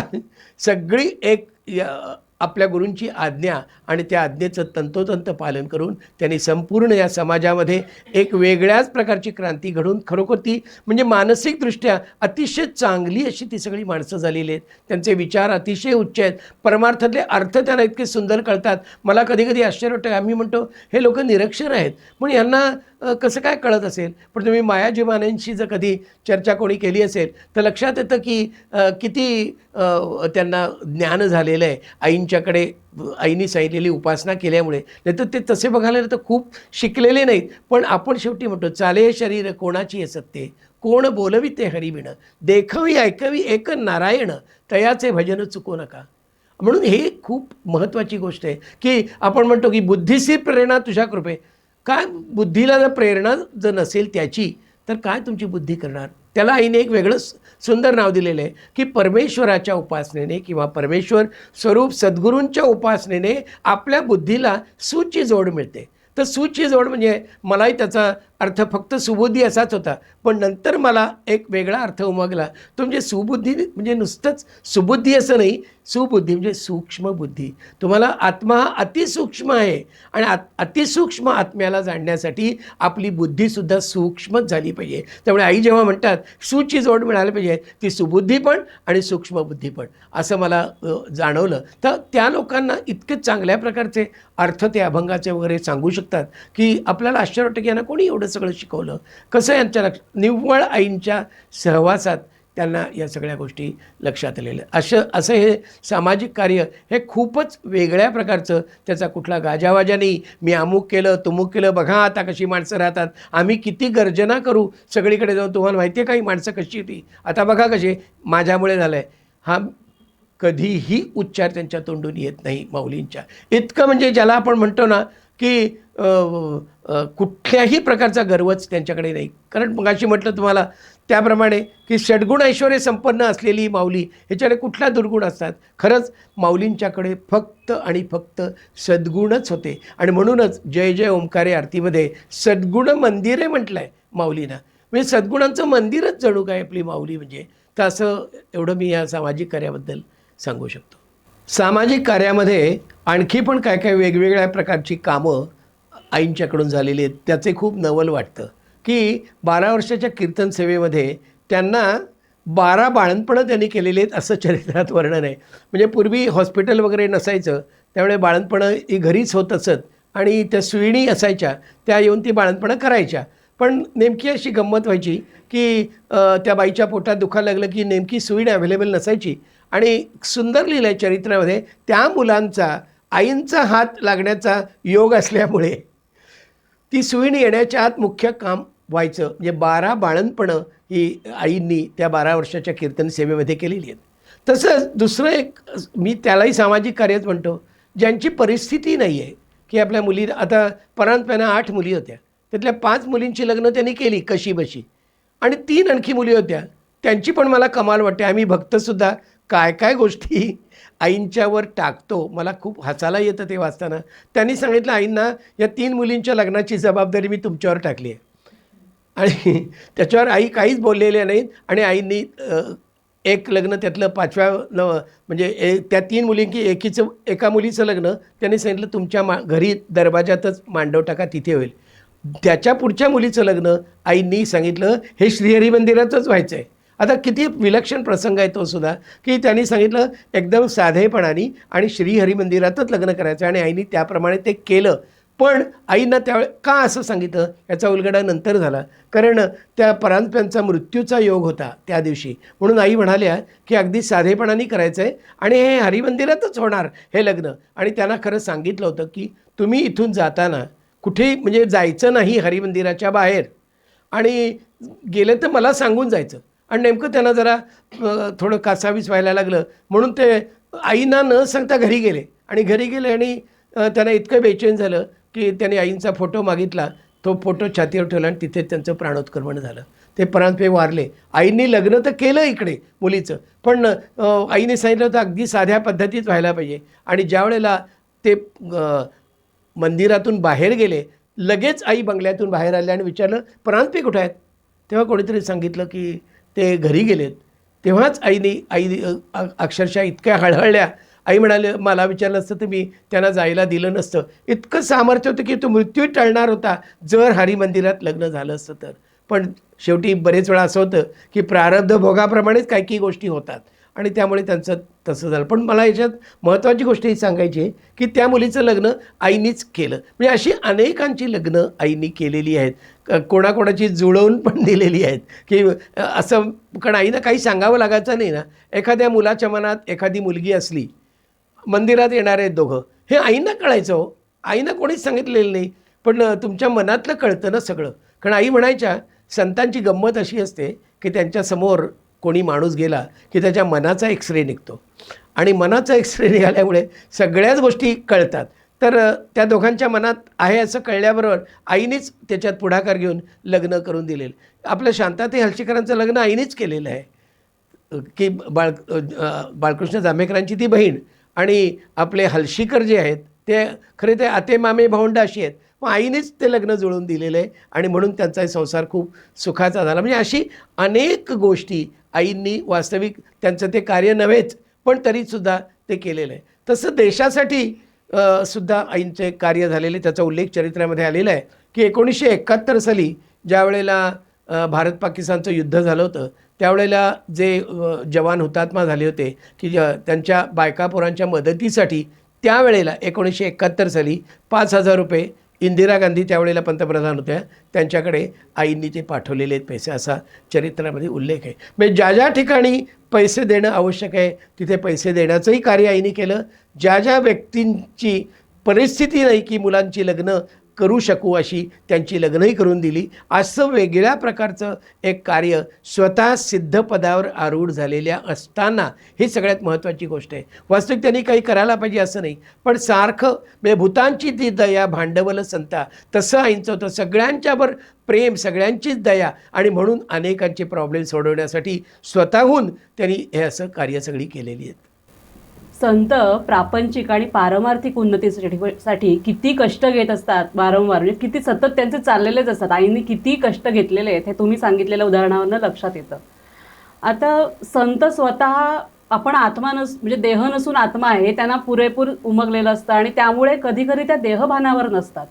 सगळी एक आपल्या गुरूंची आज्ञा आणि त्या आज्ञेचं तंतोतंत पालन करून त्यांनी संपूर्ण या समाजामध्ये एक वेगळ्याच प्रकारची क्रांती घडवून खरोखर ती म्हणजे मानसिकदृष्ट्या अतिशय चांगली अशी ती सगळी माणसं झालेली आहेत. त्यांचे विचार अतिशय उच्च आहेत. परमार्थातले अर्थ त्यांना इतके सुंदर कळतात. मला कधी कधी आश्चर्य वाटतं, आम्ही म्हणतो हे लोक निरक्षर आहेत पण यांना कसं काय कळत असेल. पण तुम्ही मायाजीमानांशी जर कधी चर्चा कोणी केली असेल तर लक्षात येतं की किती त्यांना ज्ञान झालेलं आहे आईंच्याकडे, आईनी सांगितलेली उपासना केल्यामुळे. नाही तर ते तसे बघायला तर खूप शिकलेले नाहीत. पण आपण शेवटी म्हणतो, चाले शरीर कोणाची सत्ते, कोण बोलवी ते हरिविण, देखवी ऐकवी एक नारायण, तयाचे भजन चुको नका. म्हणून हे खूप महत्त्वाची गोष्ट आहे की आपण म्हणतो की बुद्धीसी प्रेरणा तुझ्या कृपे. काय बुद्धीला जर प्रेरणा जर नसेल त्याची तर काय तुमची बुद्धी करणार. त्याला आईने एक वेगळं सुंदर नाव दिलेलं आहे की परमेश्वराच्या उपासनेने किंवा परमेश्वर स्वरूप सद्गुरूंच्या उपासनेने आपल्या बुद्धीला सूची जोड मिळते. तर सूची जोड म्हणजे मलाही त्याचा अर्थ फक्त सुबुद्धी असाच होता, पण नंतर मला एक वेगळा अर्थ उमगला. तो म्हणजे सुबुद्धी म्हणजे नुसतंच सुबुद्धी असं नाही, सुबुद्धी म्हणजे सूक्ष्म बुद्धी. तुम्हाला आत्मा हा अतिसूक्ष्म आहे आणि अतिसूक्ष्म आत्म्याला जाणण्यासाठी आपली बुद्धीसुद्धा सूक्ष्मच झाली पाहिजे. त्यामुळे आई जेव्हा म्हणतात सूची जोड मिळाली पाहिजे, ती सुबुद्धी पण आणि सूक्ष्म बुद्धी पण, असं मला जाणवलं. तर त्या लोकांना इतके चांगल्या प्रकारचे अर्थ ते अभंगाचे वगैरे सांगू शकतात की आपल्याला आश्चर्य वाटतं की यांना कोणी एवढं सगळं शिकवलं, कसं यांच्या निव्वळ आईंच्या सहवासात त्यांना या सगळ्या गोष्टी लक्षात आलेल्या. असं हे सामाजिक कार्य हे खूपच वेगळ्या प्रकारचं. त्याचा कुठला गाजावाजा नाही, मी अमुक केलं तुमुक केलं, बघा आता कशी माणसं राहतात, आम्ही किती गर्जना करू सगळीकडे जाऊन, तुम्हाला माहिती आहे काही माणसं कशी होती, आता बघा कसे माझ्यामुळे झालं आहे. हा कधीही उच्चार त्यांच्या तोंडून येत नाही माऊलींच्या. इतकं म्हणजे ज्याला आपण म्हणतो ना की कुठल्याही प्रकारचा गर्वच त्यांच्याकडे नाही. कारण मगाशी म्हटलं तुम्हाला त्याप्रमाणे की षड्गुण ऐश्वर्य संपन्न असलेली माऊली, ह्याच्याकडे कुठल्या दुर्गुण असतात. खरंच माऊलींच्याकडे फक्त आणि फक्त सद्गुणच होते. आणि म्हणूनच जय जय ओंकारे आरतीमध्ये सद्गुण मंदिरे म्हटलं आहे माऊलींना. म्हणजे सद्गुणांचं मंदिरच जणू काय आपली माऊली म्हणजे. तर असं एवढं मी या सामाजिक कार्याबद्दल सांगू शकतो. सामाजिक कार्यामध्ये आणखी पण काय काय वेगवेगळ्या प्रकारची कामं आईंच्याकडून झालेली आहेत. त्याचे खूप नवल वाटतं की 12 वर्षाच्या कीर्तन सेवेमध्ये त्यांना 12 बाळंतपणं त्यांनी केलेली आहेत असं चरित्रात वर्णन आहे. म्हणजे पूर्वी हॉस्पिटल वगैरे नसायचं, त्यामुळे बाळंतपणं ही घरीच होत असत आणि त्या सुईणी असायच्या, त्या येऊन ती बाळंतपणं करायच्या. पण नेमकी अशी गंमत व्हायची की त्या बाईच्या पोटात दुखायला लागलं की नेमकी सुईण अवेलेबल नसायची आणि सुंदर लिहिलं आहे चरित्रामध्ये, त्या मुलांचा आईंचा हात लागण्याचा योग असल्यामुळे ती सुईण येण्याच्या आत मुख्य काम व्हायचं. म्हणजे 12 बाळंतपणं ही आईंनी त्या 12 वर्षाच्या कीर्तन सेवेमध्ये केलेली आहेत. तसंच दुसरं एक मी त्यालाही सामाजिक कार्यच म्हणतो, ज्यांची परिस्थिती नाही आहे की आपल्या मुली, आता परांजपेंना 8 मुली होत्या, त्यातल्या 5 मुलींची लग्न त्यांनी केली कशीबशी आणि 3 आणखी मुली होत्या, त्यांची पण मला कमाल वाटते. आम्ही भक्तसुद्धा काय काय गोष्टी आईंच्यावर टाकतो, मला खूप हसायला येतं ते वाचताना. त्यांनी सांगितलं आईंना या 3 मुलींच्या लग्नाची जबाबदारी मी तुमच्यावर टाकली आहे आणि त्याच्यावर आई काहीच बोललेल्या नाहीत आणि आईंनी एक लग्न त्यातलं 5व्या म्हणजे त्या 3 मुलींकी एका मुलीचं लग्न त्यांनी सांगितलं तुमच्या घरी दरवाजातच मांडव टाका, तिथे होईल. त्याच्या पुढच्या मुलीचं लग्न आईंनी सांगितलं हे श्रीहरी मंदिरातच व्हायचं आहे. आता किती विलक्षण प्रसंग आहे तो सुद्धा, की त्यांनी सांगितलं एकदम साधेपणाने आणि श्रीहरी मंदिरातच लग्न करायचं आणि आईनी त्याप्रमाणे ते केलं. पण आईंना त्यावेळे का असं सांगितलं याचा उलगडा नंतर झाला, कारण त्या परांजपेंचा मृत्यूचा योग होता त्या दिवशी, म्हणून आई म्हणाल्या की अगदी साधेपणाने करायचं आहे आणि हे हरिमंदिरातच होणार हे लग्न. आणि त्यांना खरं सांगितलं होतं की तुम्ही इथून जाताना कुठेही म्हणजे जायचं नाही हरिमंदिराच्या बाहेर आणि गेले तर मला सांगून जायचं. आणि नेमकं त्यांना जरा थोडं कासावीस व्हायला लागलं म्हणून ते आईंना न सांगता घरी गेले आणि आणि त्यांना इतकं बेचैन झालं की त्यांनी आईंचा फोटो मागितला, तो फोटो छातीवर ठेवला आणि तिथे त्यांचं प्राणोत्क्रमण झालं. ते परांजपे वारले. आईंनी लग्न तर केलं इकडे मुलीचं, पण आईने सांगितलं होतं अगदी साध्या पद्धतीत व्हायला पाहिजे. आणि ज्या वेळेला ते मंदिरातून बाहेर गेले, लगेच आई बंगल्यातून बाहेर आले आणि विचारलं परांजपे कुठे आहेत. तेव्हा कोणीतरी सांगितलं की ते घरी गेलेत. तेव्हाच आई अक्षरशः इतक्या हळहळल्या. आई म्हणाले मला विचारलं असतं तर मी त्यांना जायला दिलं नसतं. इतकं सामर्थ्य होतं की तो मृत्यू टळणार होता जर हरिमंदिरात लग्न झालं असतं तर. पण शेवटी बरेच वेळा असं होतं की प्रारब्ध भोगाप्रमाणेच काही काही गोष्टी होतात आणि त्यामुळे त्यांचं तसं झालं. पण मला याच्यात महत्त्वाची गोष्ट ही सांगायची आहे की त्या मुलीचं लग्न आईनीच केलं. म्हणजे अशी अनेकांची लग्न आईनी केलेली आहेत, कोणाकोणाची जुळवून पण दिलेली आहेत की असं. कारण आईनं काही सांगावं लागायचं नाही ना. एखाद्या मुलाच्या मनात एखादी मुलगी असली, मंदिरात येणारे आहेत दोघं, हे आईंना कळायचं हो. आईनं कोणीच सांगितलेलं नाही, पण तुमच्या मनातलं कळतं ना सगळं. कारण आई म्हणायच्या संतांची गंमत अशी असते की त्यांच्यासमोर कोणी माणूस गेला की त्याच्या मनाचा एक्सरे निघतो आणि मनाचा एक्सरे निघाल्यामुळे सगळ्याच गोष्टी कळतात. तर त्या दोघांच्या मनात आहे असं कळल्याबरोबर आईनेच त्याच्यात पुढाकार घेऊन लग्न करून दिलेलं. आपल्या शांताताई हलशीकरांचं लग्न आईनेच केलेलं आहे की बाळकृष्ण जांभेकरांची ती बहीण आणि आपले हलशीकर जे आहेत ते खरे ते आते मामे भावंड अशी आहेत, मग आईनेच ते लग्न जुळवून दिलेलं आहे आणि म्हणून त्यांचा संसार खूप सुखाचा झाला. म्हणजे अशी अनेक गोष्टी आईंनी वास्तविक त्यांचं ते कार्य नव्हेच पण तरीसुद्धा ते केलेलं आहे. तसं देशासाठी सुद्धा आईंचे कार्य झालेले, त्याचा उल्लेख चरित्रामध्ये आलेला आहे की 1971 साली ज्या वेळेला भारत पाकिस्तानचं युद्ध झालं होतं त्यावेळेला जे जवान हुतात्मा झाले होते की त्यांच्या बायकापोरांच्या मदतीसाठी त्यावेळेला 1971 साली 5,000 रुपये इंदिरा गांधी त्यावेळेला पंतप्रधान होत्या त्यांच्याकडे आईंनी ते पाठवलेले आहेत पैसे, असा चरित्रामध्ये उल्लेख आहे. म्हणजे ज्या ज्या ठिकाणी पैसे देणं आवश्यक आहे तिथे पैसे देण्याचंही कार्य आईने केलं. ज्या ज्या व्यक्तींची परिस्थिती नाही की मुलांची लग्न करू शकू अशी, त्यांची लग्नही करून दिली. असं वेगळ्या प्रकारचं एक कार्य स्वतः सिद्ध पदावर आरूढ झालेल्या असताना ही सगळ्यात महत्त्वाची गोष्ट आहे. वास्तविक त्यांनी काही करायला पाहिजे असं नाही, पण सारखं म्हणजे भूतांची ती दया भांडवल संता तसं आईंचं होतं. सगळ्यांच्यावर प्रेम, सगळ्यांचीच दया आणि म्हणून अनेकांचे प्रॉब्लेम सोडवण्यासाठी स्वतःहून त्यांनी हे असं कार्य सगळी केलेली आहेत. संत प्रापंचिक आणि पारमार्थिक उन्नतीसाठी किती कष्ट घेत असतात वारंवार, म्हणजे किती सतत त्यांचे चाललेलेच असतात. आईंनी किती कष्ट घेतलेले आहेत हे तुम्ही सांगितलेल्या उदाहरणावरून लक्षात येतं. आता संत स्वतः आपण आत्मा म्हणजे देह नसून आत्मा आहे त्यांना पुरेपूर उमगलेलं असतं आणि त्यामुळे कधी कधी त्या देहभानावर नसतात.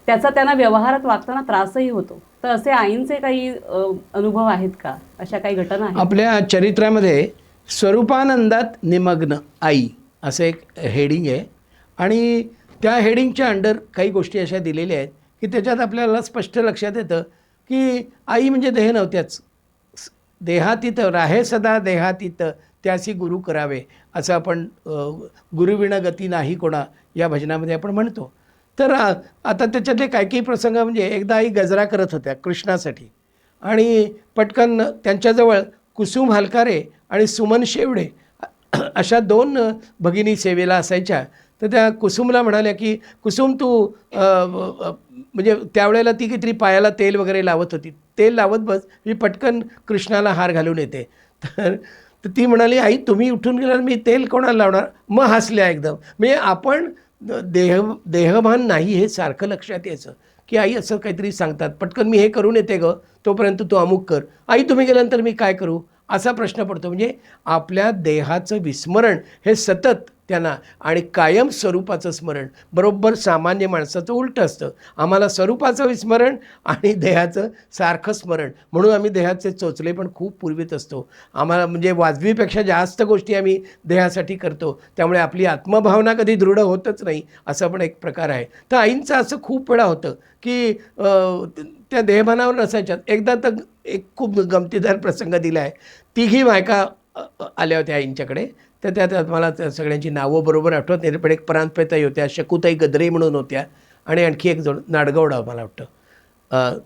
त्याचा त्यांना व्यवहारात वागताना त्रासही होतो. तर असे आईंचे काही अनुभव आहेत का, अशा काही घटना आहेत? आपल्या चरित्रामध्ये स्वरूपानंदात निमग्न आई असं एक हेडिंग आहे आणि त्या हेडिंगच्या अंडर काही गोष्टी अशा दिलेल्या आहेत की त्याच्यात आपल्याला स्पष्ट लक्षात येतं की आई म्हणजे देह नव्हत्याच, देहातीत राहे सदा देहातीत त्यासी गुरु करावे असं आपण गुरुविना गती नाही कोणा या भजनामध्ये आपण म्हणतो. तर आता त्याच्यातले काही काही प्रसंग म्हणजे एकदा आई गजरा करत होत्या कृष्णासाठी आणि पटकन त्यांच्याजवळ कुसुम हलकारे आणि सुमन शेवडे अशा 2 भगिनी सेवेला असायच्या. तर त्या कुसुमला म्हणाल्या की कुसुम तू म्हणजे त्यावेळेला ती काहीतरी पायाला तेल वगैरे लावत होती, तेल लावत बस, मी पटकन कृष्णाला हार घालून येते. तर ती म्हणाली आई तुम्ही उठून गेल्यावर मी तेल कोणाला लावणार. मग हसल्या एकदम. म्हणजे आपण देहभान नाही हे सारखं लक्षात यायचं की आई असं काहीतरी सांगतात, पटकन मी हे करून येते गं, तोपर्यंत तू अमुक कर. आई तुम्ही गेल्यानंतर मी काय करू असा प्रश्न पडतो. म्हणजे आपल्या देहाचं विस्मरण हे सतत त्यांना आणि कायम स्वरूपाचं स्मरण. बरोबर सामान्य माणसाचं उलटं असतं. आम्हाला स्वरूपाचं विस्मरण आणि देहाचं सारखं स्मरण, म्हणून आम्ही देहाचे चोचले पण खूप पुरवीत असतो. आम्हाला म्हणजे वाजवीपेक्षा जास्त गोष्टी आम्ही देहासाठी करतो, त्यामुळे आपली आत्मभावना कधी दृढ होतच नाही असा पण एक प्रकार आहे. तर आईंचं असं खूप वेळा होतं की त्या देहभानावर नसायच्यात. एकदा तर एक खूप गमतीदार प्रसंग दिला आहे. 3 बायका आल्या होत्या आईंच्याकडे. तर त्यात मला त्या सगळ्यांची नावं बरोबर आठवत नाही, पण एक परांजपेताई होत्या, शकुताई गद्रे म्हणून होत्या आणि आणखी एक जोड नाडगवडा मला वाटतं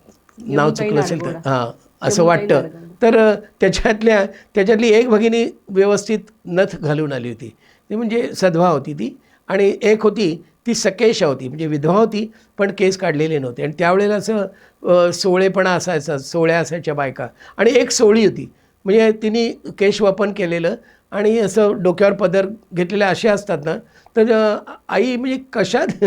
नाव चुकलं असेल तर असं वाटतं. तर त्याच्यातली एक भगिनी व्यवस्थित नथ घालून आली होती, ती म्हणजे सधवा होती ती, आणि एक होती ती सकेशा होती, म्हणजे विधवा होती पण केस काढलेले नव्हते. आणि त्यावेळेला असं सोळेपणा असायचा, सोळ्या असायच्या बायका, आणि एक सोळी होती म्हणजे तिने केशवपन केलेलं आणि असं डोक्यावर पदर घेतलेले असे असतात ना. तर आई म्हणजे कशात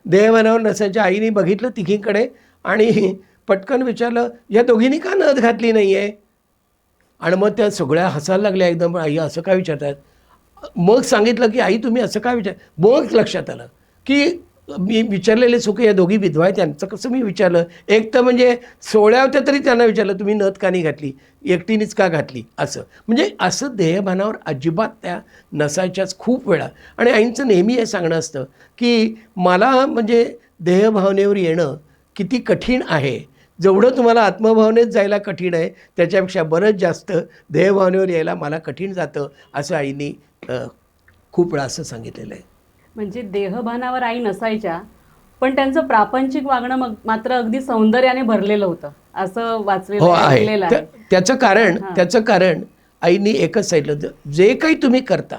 देहभानावर नसायच्या. आईने बघितलं तिघींकडे आणि पटकन विचारलं या दोघींनी का नथ घातली नाही आहे. आणि मग त्या सगळ्या हसायला लागल्या एकदम. आई असं काय विचारतात. मग सांगितलं की आई तुम्ही असं काय विचार. मग लक्षात आलं की मी विचारलेले चुक या दोघी विधवा आहेत, त्यांचं कसं मी विचारलं. एक तर म्हणजे सोळ्या होत्या तरी त्यांना विचारलं तुम्ही नथ का नाही घातली, एकटीनेच का घातली असं. म्हणजे असं देहभानावर अजिबात त्या नसायच्याच खूप वेळा. आणि आईंचं नेहमी हे सांगणं असतं की मला म्हणजे देहभावनेवर येणं किती कठीण आहे, जेवढं तुम्हाला आत्मभावनेत जायला कठीण आहे त्याच्यापेक्षा बरंच जास्त देहभावनेवर यायला मला कठीण जातं असं आईनी खूप वेळा असं सांगितलेलं आहे. म्हणजे देहभानावर आई नसायच्या, पण त्यांचं प्रापंचिक वागणं मात्र अगदी सौंदर्याने भरलेलं होतं असं वाचलेलं आहे. त्याचं कारण आईनी एकच सांगितलं, जे काही तुम्ही करता,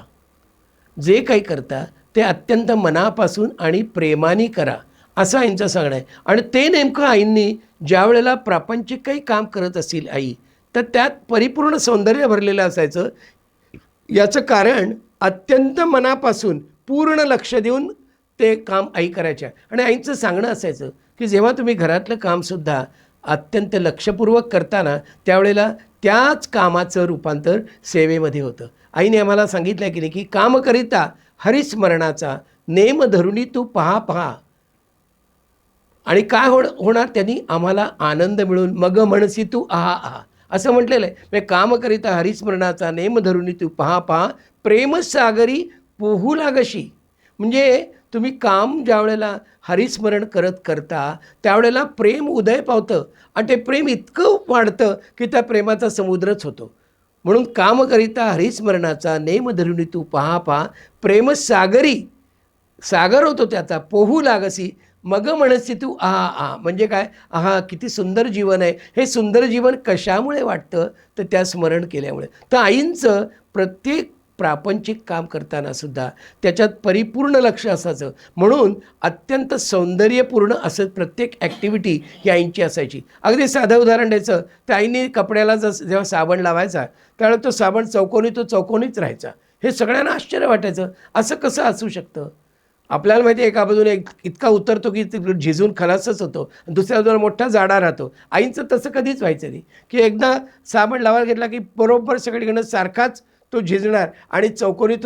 जे काही करता ते अत्यंत मनापासून आणि प्रेमाने करा असं आईंचं सांगणं आहे. आणि ते नेमकं आईंनी ज्या वेळेला प्रापंचिक काही काम करत असेल आई, तर त्यात परिपूर्ण सौंदर्य भरलेलं असायचं. याचं कारण अत्यंत मनापासून पूर्ण लक्ष देऊन ते काम आई करायच्या. आणि आईचं सांगणं असायचं की जेव्हा तुम्ही घरातलं कामसुद्धा अत्यंत लक्षपूर्वक करताना त्यावेळेला त्याच कामाचं रूपांतर सेवेमध्ये होतं. आईने आम्हाला सांगितलं की नाही की काम करिता हरिस्मरणाचा नेम धरुणी तू पहा पहा. आणि काय होणार त्यांनी आम्हाला आनंद मिळून मग म्हणसी तू आहा आहा असं म्हटलेलं आहे. म्हणजे काम करिता हरिस्मरणाचा नेम धरुणी तू पहा पहा प्रेमसागरी पोहू लागशी. म्हणजे तुम्ही काम ज्या वेळेला हरिस्मरण करता त्यावेळेला प्रेम उदय पावतं आणि ते प्रेम इतकं वाढतं की त्या प्रेमाचा समुद्रच होतो. म्हणून काम करिता हरिस्मरणाचा नेम धरुणी तू पहा पहा प्रेमसागरी, सागर होतो त्याचा, पोहू लागसी मग म्हणसी तू आहा आहा. म्हणजे काय, आहा किती सुंदर जीवन आहे. हे सुंदर जीवन कशामुळे वाटतं तर त्या स्मरण केल्यामुळे. तर आईंचं प्रत्येक प्रापंचिक काम करताना सुद्धा त्याच्यात परिपूर्ण लक्ष असायचं, म्हणून अत्यंत सौंदर्यपूर्ण असं प्रत्येक ॲक्टिव्हिटी ही आईंची असायची. अगदी साधं उदाहरण द्यायचं, त्या आईने कपड्याला जेव्हा साबण लावायचा त्यावेळेला तो साबण चौकोनीच राहायचा. हे सगळ्यांना आश्चर्य वाटायचं, असं कसं असू शकतं. आपल्याला माहिती आहे एका बाजूने इतका उतरतो की झिजून खलासच होतो, दुसऱ्या बाजूला मोठा जाडा राहतो. आईंचं तसं कधीच व्हायचं नाही की एकदा साबण लावायला घेतला की बरोबर सगळीकडनं सारखाच तो झिजणार आणि चौकोनीच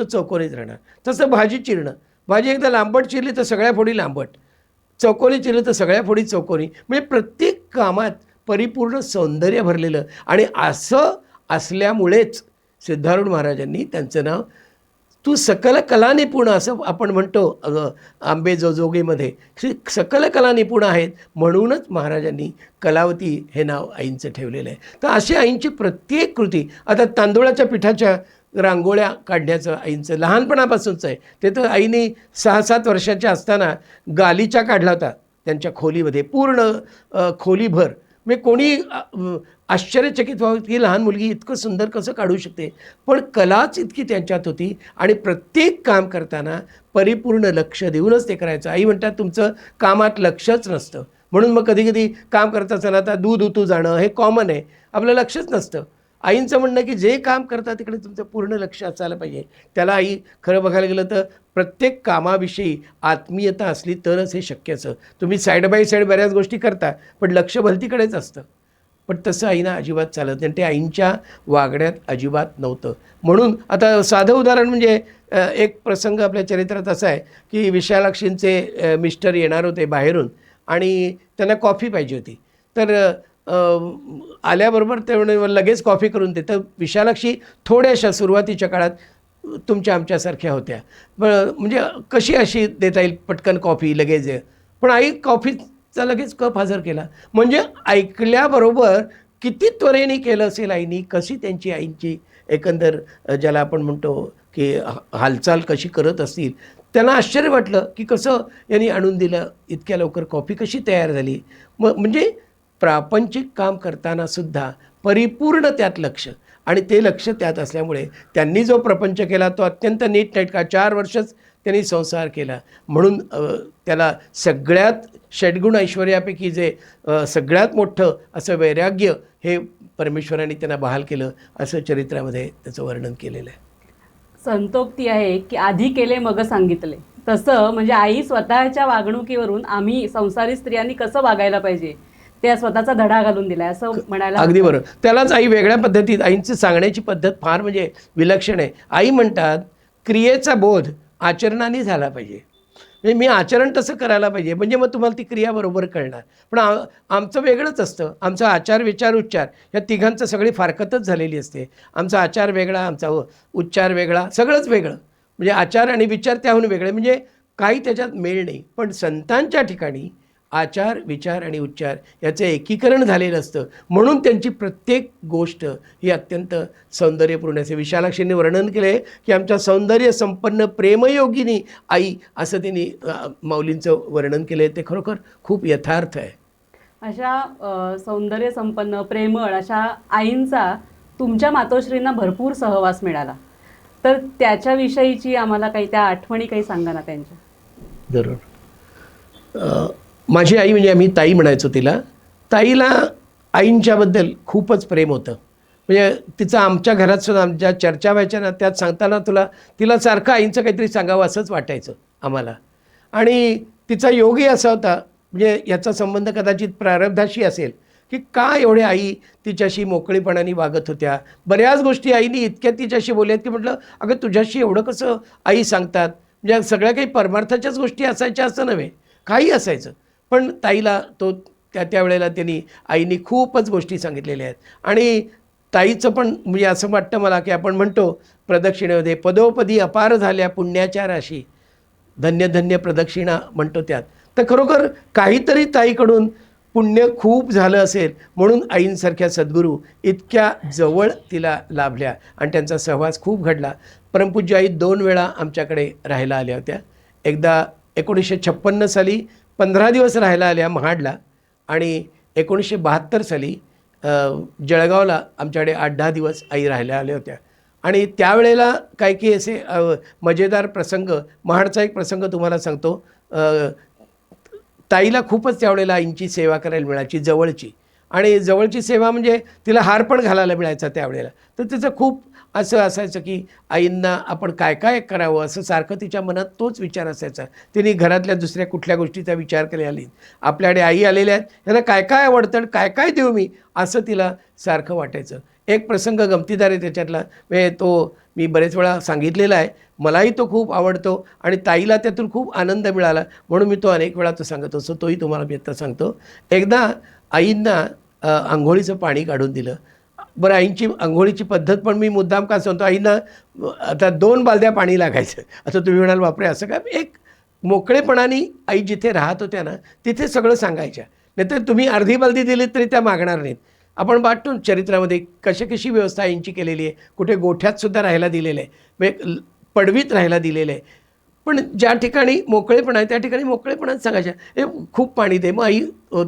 राहणार. तसं भाजी चिरणं, भाजी एकदा लांबट चिरली तर सगळ्या फोडी लांबट, चौकोनी चिरलं तर सगळ्या फोडी चौकोनी, म्हणजे प्रत्येक कामात परिपूर्ण सौंदर्य भरलेलं. आणि असं असल्यामुळेच सिद्धारूढ महाराजांनी त्यांचं नाव तू सकल कला निपुण असं आपण म्हणतो आंबे जोगेमध्ये सकल कला निपुण आहेत, म्हणूनच महाराजांनी कलावती हे नाव आईंचं ठेवलेलं आहे. तर अशी आईंची प्रत्येक कृती, आता तांदूळाच्या पिठाच्या रांगोळ्या काढण्याचं आईंचं लहानपणापासूनच आहे. ते तर आईने 6-7 वर्षाच्या असताना गालिचा काढला होता त्यांच्या खोलीमध्ये, पूर्ण खोलीभर. म्हणजे कोणी आश्चर्यचकित व्हावं की लहान मुलगी इतकं सुंदर कसं काढू शकते, पण कलाच इतकी त्यांच्यात होती. आणि प्रत्येक काम करताना परिपूर्ण लक्ष देऊनच ते करायचं. आई म्हणतात तुमचं कामात लक्षच नसतं, म्हणून मग कधी कधी काम करत असताना आता दूध उतू जाणं हे कॉमन आहे, आपलं लक्षच नसतं. आईंचं म्हणणं की जे काम करता तिकडे तुमचं पूर्ण लक्ष असायला पाहिजे. त्याला आई खरं बघायला गेलं तर प्रत्येक कामाविषयी आत्मीयता असली तरच हे शक्य असं. तुम्ही साईड बाय साईड बऱ्याच गोष्टी करता पण लक्ष भलतीकडेच असतं, पण तसं आईना अजिबात चालत नाही. ते आईंच्या वागण्यात अजिबात नव्हतं. म्हणून आता साधं उदाहरण म्हणजे एक प्रसंग आपल्या चरित्रात असा आहे की विशालाक्षींचे मिस्टर येणार होते बाहेरून आणि त्यांना कॉफी पाहिजे होती. तर आल्याबरोबर ते लगेच कॉफी करून दे. तर विशालाक्षी थोड्याशा सुरुवातीच्या काळात तुमच्या आमच्यासारख्या होत्या, म्हणजे कशी अशी देता येईल पटकन कॉफी लगेच. पण आई कॉफीचा लगेच कप हजर केला. म्हणजे ऐकल्याबरोबर किती त्वरेने केलं असेल आईनी, कशी त्यांची आईंची एकंदर ज्याला आपण म्हणतो की हालचाल कशी करत असतील. त्यांना आश्चर्य वाटलं की कसं यांनी आणून दिलं, इतक्या लवकर कॉफी कशी तयार झाली. म्हणजे प्रापंचिक काम करताना सुद्धा परिपूर्ण त्यात लक्ष, आणि ते लक्ष त्यात असल्यामुळे त्यांनी जो प्रपंच केला तो अत्यंत नीटनेटका 4 वर्षच त्यांनी संसार केला. म्हणून त्याला सगळ्यात षड्गुण ऐश्वर्यापैकी जे सगळ्यात मोठं असं वैराग्य हे परमेश्वराने त्यांना बहाल केलं, असं चरित्रामध्ये त्याचं वर्णन केलेलं आहे. संतोक्ती आहे की आधी केले मग सांगितले. तसं म्हणजे आई स्वतःच्या वागणुकीवरून आम्ही संसारी स्त्रियांनी कसं वागायला पाहिजे त्या स्वतःचा धडा घालून दिलाय असं म्हणायला. अगदी बरोबर. त्यालाच आई वेगळ्या पद्धतीत, आईंची सांगण्याची पद्धत फार म्हणजे विलक्षण आहे. आई म्हणतात क्रियेचा बोध आचरणाने झाला पाहिजे. म्हणजे मी आचरण तसं करायला पाहिजे, म्हणजे मग तुम्हाला ती क्रिया बरोबर कळणार. पण आमचं वेगळंच असतं. आमचा आचार विचार उच्चार या तिघांचं सगळी फारकतच झालेली असते. आमचा आचार वेगळा, आमचा उच्चार वेगळा, सगळंच वेगळं. म्हणजे आचार आणि विचार त्याहून वेगळे, म्हणजे काही त्याच्यात मेळ नाही. पण संतांच्या ठिकाणी आचार विचार आणि उच्चार याचं एकीकरण झालेलं असतं. म्हणून त्यांची प्रत्येक गोष्ट ही अत्यंत सौंदर्यपूर्ण असते. विशालाक्षींनी वर्णन केलं आहे की आमच्या सौंदर्य संपन्न प्रेमयोगिनी आई, असं त्यांनी माऊलींचं वर्णन केलं आहे. ते खरोखर खूप यथार्थ आहे. अशा सौंदर्य संपन्न प्रेमळ अशा आईंचा तुमच्या मातोश्रींना भरपूर सहवास मिळाला, तर त्याच्याविषयीची आम्हाला काही त्या आठवणी काही सांगा ना त्यांच्या. जरूर. माझी आई म्हणजे आम्ही ताई म्हणायचो तिला. ताईला आईंच्याबद्दल खूपच प्रेम होतं. म्हणजे तिचं आमच्या घरात सुद्धा आमच्या चर्चा व्हायच्या ना, त्यात सांगताना तिला सारखं आईंचं काहीतरी सांगावं असंच वाटायचं आम्हाला. आणि तिचा योगही असा होता, म्हणजे याचा संबंध कदाचित प्रारब्धाशी असेल की का एवढे आई तिच्याशी मोकळीपणाने वागत होत्या. बऱ्याच गोष्टी आईनी इतक्या तिच्याशी बोलल्यात की म्हटलं अगं तुझ्याशी एवढं कसं आई सांगतात. म्हणजे सगळ्या काही परमार्थाच्याच गोष्टी असायच्या असं नव्हे, काही असायचं. पण ताईला त्यावेळेला त्यांनी आईनी खूपच गोष्टी सांगितलेल्या आहेत. आणि ताईचं पण म्हणजे असं वाटतं मला की आपण म्हणतो प्रदक्षिणेमध्ये पदोपदी अपार झाल्या पुण्याच्या राशी, धन्य धन्य प्रदक्षिणा म्हणतो त्यात. तर खरोखर काहीतरी ताईकडून पुण्य खूप झालं असेल, म्हणून आईंसारख्या सद्गुरू इतक्या जवळ तिला लाभल्या आणि त्यांचा सहवास खूप घडला. परमपूज्य आई 2 वेळा आमच्याकडे राहायला आल्या होत्या. एकदा 1956 साली 15 दिवस राहायला आल्या महाडला, आणि 1972 साली जळगावला आमच्याकडे 8-10 दिवस आई राहायला आल्या होत्या. आणि त्यावेळेला काही असे मजेदार प्रसंग, महाडचा एक प्रसंग तुम्हाला सांगतो. ताईला खूपच त्यावेळेला आईंची सेवा करायला मिळायची, जवळची. आणि जवळची सेवा म्हणजे तिला हार पण घालायला मिळायचा त्यावेळेला. तर तिचं खूप असं असायचं की आईंना आपण काय काय करावं असं सारखं तिच्या मनात तोच विचार असायचा. तिने घरातल्या दुसऱ्या कुठल्या गोष्टीचा विचार करायला आली. आपल्याकडे आई आलेल्या आहेत, ह्याला काय काय आवडतं, काय काय देऊ मी, असं तिला सारखं वाटायचं. एक प्रसंग गमतीदार आहे त्याच्यातला, म्हणजे तो मी बरेच वेळा सांगितलेला आहे, मलाही तो खूप आवडतो आणि ताईला त्यातून खूप आनंद मिळाला म्हणून मी तो अनेक वेळा तो सांगत असतो. तोही तुम्हाला मी आता सांगतो. एकदा आईंना अंघोळीचं पाणी काढून दिलं. बरं, आईंची अंघोळीची पद्धत पण मी मुद्दाम का सांगतो, आईंना आता 2 बालद्या पाणी लागायचं. आता तुम्ही म्हणाल बापरे असं काय, एक मोकळेपणाने आई जिथे राहत होत्या ना तिथे सगळं सांगायच्या. नाहीतर तुम्ही अर्धी बालदी दिली तरी त्या मागणार नाहीत. आपण वाटतो चरित्रामध्ये कशी व्यवस्था आईंची केलेली आहे, कुठे गोठ्यातसुद्धा राहायला दिलेलं आहे, म्हणजे पडवीत राहायला दिलेलं आहे. पण ज्या ठिकाणी मोकळेपणा आहे त्या ठिकाणी मोकळेपणात सांगायच्या, हे खूप पाणी दे. मग आई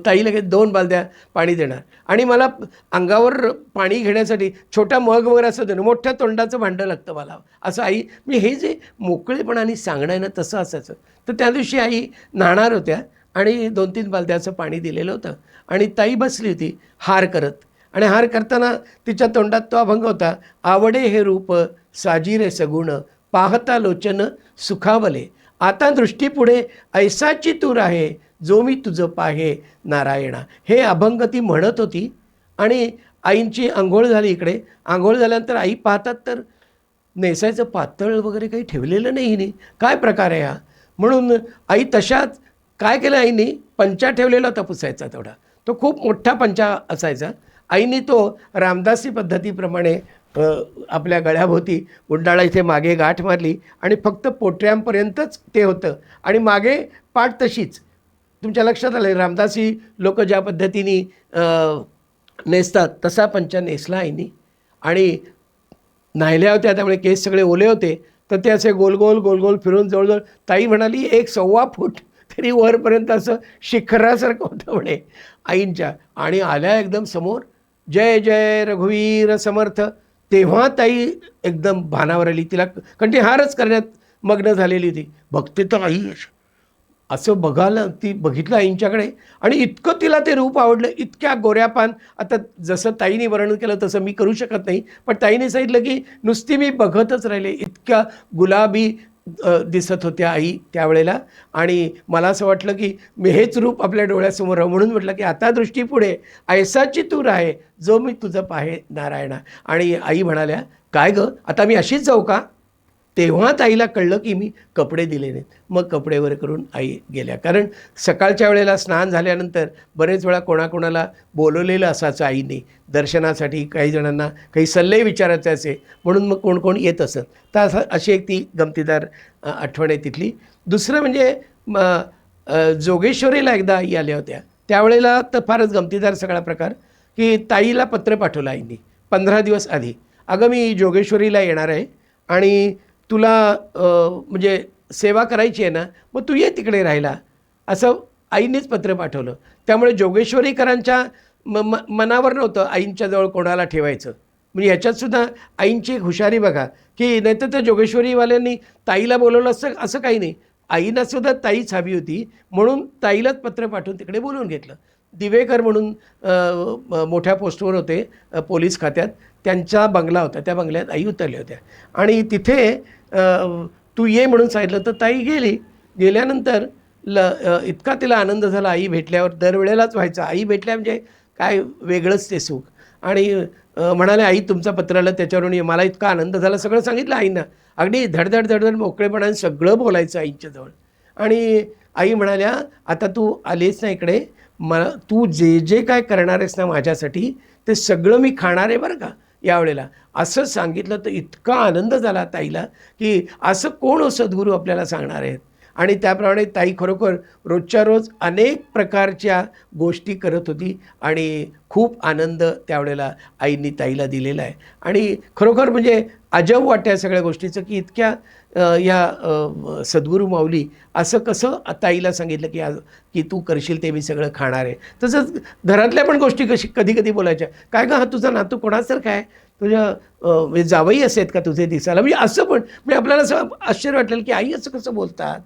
ताई लगेच 2 बालद्या पाणी देणार आणि मला अंगावर पाणी घेण्यासाठी छोटा मग वगैरे असं देणं, मोठ्या तोंडाचं भांडं लागतं मला असं आई. मी हे जे मोकळेपणाने सांगणं आहे ना तसं असायचं. तर त्या दिवशी आई न्हाणार होत्या आणि 2-3 बालद्याचं पाणी दिलेलं होतं आणि ताई बसली होती हार करत आणि हार करताना तिच्या तोंडात तो अभंग होता, आवडे हे रूप साजिरे सगुण पाहता लोचन सुखावले, आता दृष्टीपुढे ऐसाची तूर आहे जो मी तुझं पाहे नारायणा. हे अभंग ती म्हणत होती आणि आईंची आंघोळ झाली. इकडे आंघोळ झाल्यानंतर आई पाहतात तर नेसायचं पातळ वगैरे काही ठेवलेलं नाही हिने, काय प्रकार आहे हा. म्हणून आई तशाच काय केलं, आईने पंचा ठेवलेला होता पुसायचा तेवढा, तो खूप मोठा पंचा असायचा. आईने तो रामदासी पद्धतीप्रमाणे आपल्या गळ्याभोवती गुंडाळा इथे मागे गाठ मारली आणि फक्त पोटऱ्यांपर्यंतच ते होतं आणि मागे पाठ तशीच. तुमच्या लक्षात आलं रामदासी लोक ज्या पद्धतीने नेसतात तसा पंचा नेसला आईनी आणि न्हायल्या होत्या त्यामुळे केस सगळे ओले होते. तर ते असे गोल गोल फिरून जवळजवळ ताई म्हणाली 1-1.25 फूट तरी वरपर्यंत असं शिखरासारखं होतं म्हणे आईंच्या. आणि आल्या एकदम समोर, जय जय रघुवीर समर्थ. तेव्हा ताई एकदम भानावर आली. तिला कारण ती हारच करण्यात मग्न झालेली होती. बघते तर आई असं बघायला ती बघितलं आईंच्याकडे आणि इतकं तिला ते रूप आवडलं, इतक्या गोऱ्यापान. आता जसं ताईने वर्णन केलं तसं मी करू शकत नाही, पण ताईने सांगितलं की नुसती मी बघतच राहिले, इतक्या गुलाबी दिसत होत्या आई त्यावेळेला. आणि मला असं वाटलं की मी हेच रूप आपल्या डोळ्यासमोर राहू, म्हणून म्हटलं की आता दृष्टीपुढे ऐसाची तूर आहे जो मी तुझं पाहे नारायणा. आणि आई म्हणाल्या, काय गं आता मी अशीच जाऊ का. तेव्हा ताईला कळलं की मी कपडे दिले नाहीत. मग कपडे वर करून आई गेल्या. कारण सकाळच्या वेळेला स्नान झाल्यानंतर बरेच वेळा कोणाकोणाला बोलवलेलं असायचं आईने दर्शनासाठी, काही जणांना काही सल्ले विचारायचे असे म्हणून मग कोण कोण येत असत. तर असं अशी एक ती गमतीदार आठवण आहे तिथली. दुसरं म्हणजे जोगेश्वरीला एकदा आई आल्या होत्या. त्यावेळेला तर फारच गमतीदार सगळा प्रकार की ताईला पत्र पाठवलं आईने 15 दिवस आधी, अगं मी जोगेश्वरीला येणार आहे आणि तुला म्हणजे सेवा करायची आहे ना, मग तू ये तिकडे राहायला, असं आईनेच पत्र पाठवलं. त्यामुळे जोगेश्वरीकरांच्या मनावर नव्हतं आईंच्याजवळ कोणाला ठेवायचं. म्हणजे ह्याच्यातसुद्धा आईंची एक हुशारी बघा की नाहीतर त्या जोगेश्वरीवाल्यांनी ताईला बोलवलं असं काही नाही. आईनासुद्धा ताईच हवी होती म्हणून ताईलाच पत्र पाठवून तिकडे बोलवून घेतलं. दिवेकर म्हणून मोठ्या पोस्टवर होते पोलीस खात्यात, त्यांचा बंगला होता, त्या बंगल्यात आई उतरल्या होत्या आणि तिथे तू ये म्हणून सांगितलं. तर ताई गेली. गेल्यानंतर इतका तिला आनंद झाला आई भेटल्यावर, दरवेळेलाच व्हायचा. आई भेटल्या म्हणजे काय वेगळंच ते सुख. आणि म्हणाले आई तुमचा पत्र आलं त्याच्यावरून मला इतका आनंद झाला, सगळं सांगितलं आईंना. अगदी धडधड मोकळेपणाने सगळं बोलायचं आईंच्याजवळ. आणि आई म्हणाल्या आता तू आलीस ना इकडे, मला तू जे जे काय करणार आहेस ना माझ्यासाठी ते सगळं मी खाणार आहे बरं का यावेळेला, असं सांगितलं. तर इतका आनंद झाला ताईला की असं कोण सद्गुरू आपल्याला सांगणार आहेत. आणि त्याप्रमाणे ताई खरोखर रोजच्या रोज अनेक प्रकारच्या गोष्टी करत होती आणि खूप आनंद त्यावेळेला आईंनी ताईला दिलेला आहे. आणि खरोखर म्हणजे अजब वाटतं सगळ्या गोष्टीचं की इतक्या या सद्गुरू माऊली असं कसं ताईला सांगितलं की तू करशील ते मी सगळं खाणार आहे. तसंच घरातल्या पण गोष्टी कधी कधी बोलायच्या, काय गं हा तुझा नातू कोणासारखा आहे, तुझ्या म्हणजे जावई असे आहेत का तुझे दिसायला, म्हणजे असं पण म्हणजे आपल्याला असं आश्चर्य वाटलेलं की आई असं कसं बोलतात.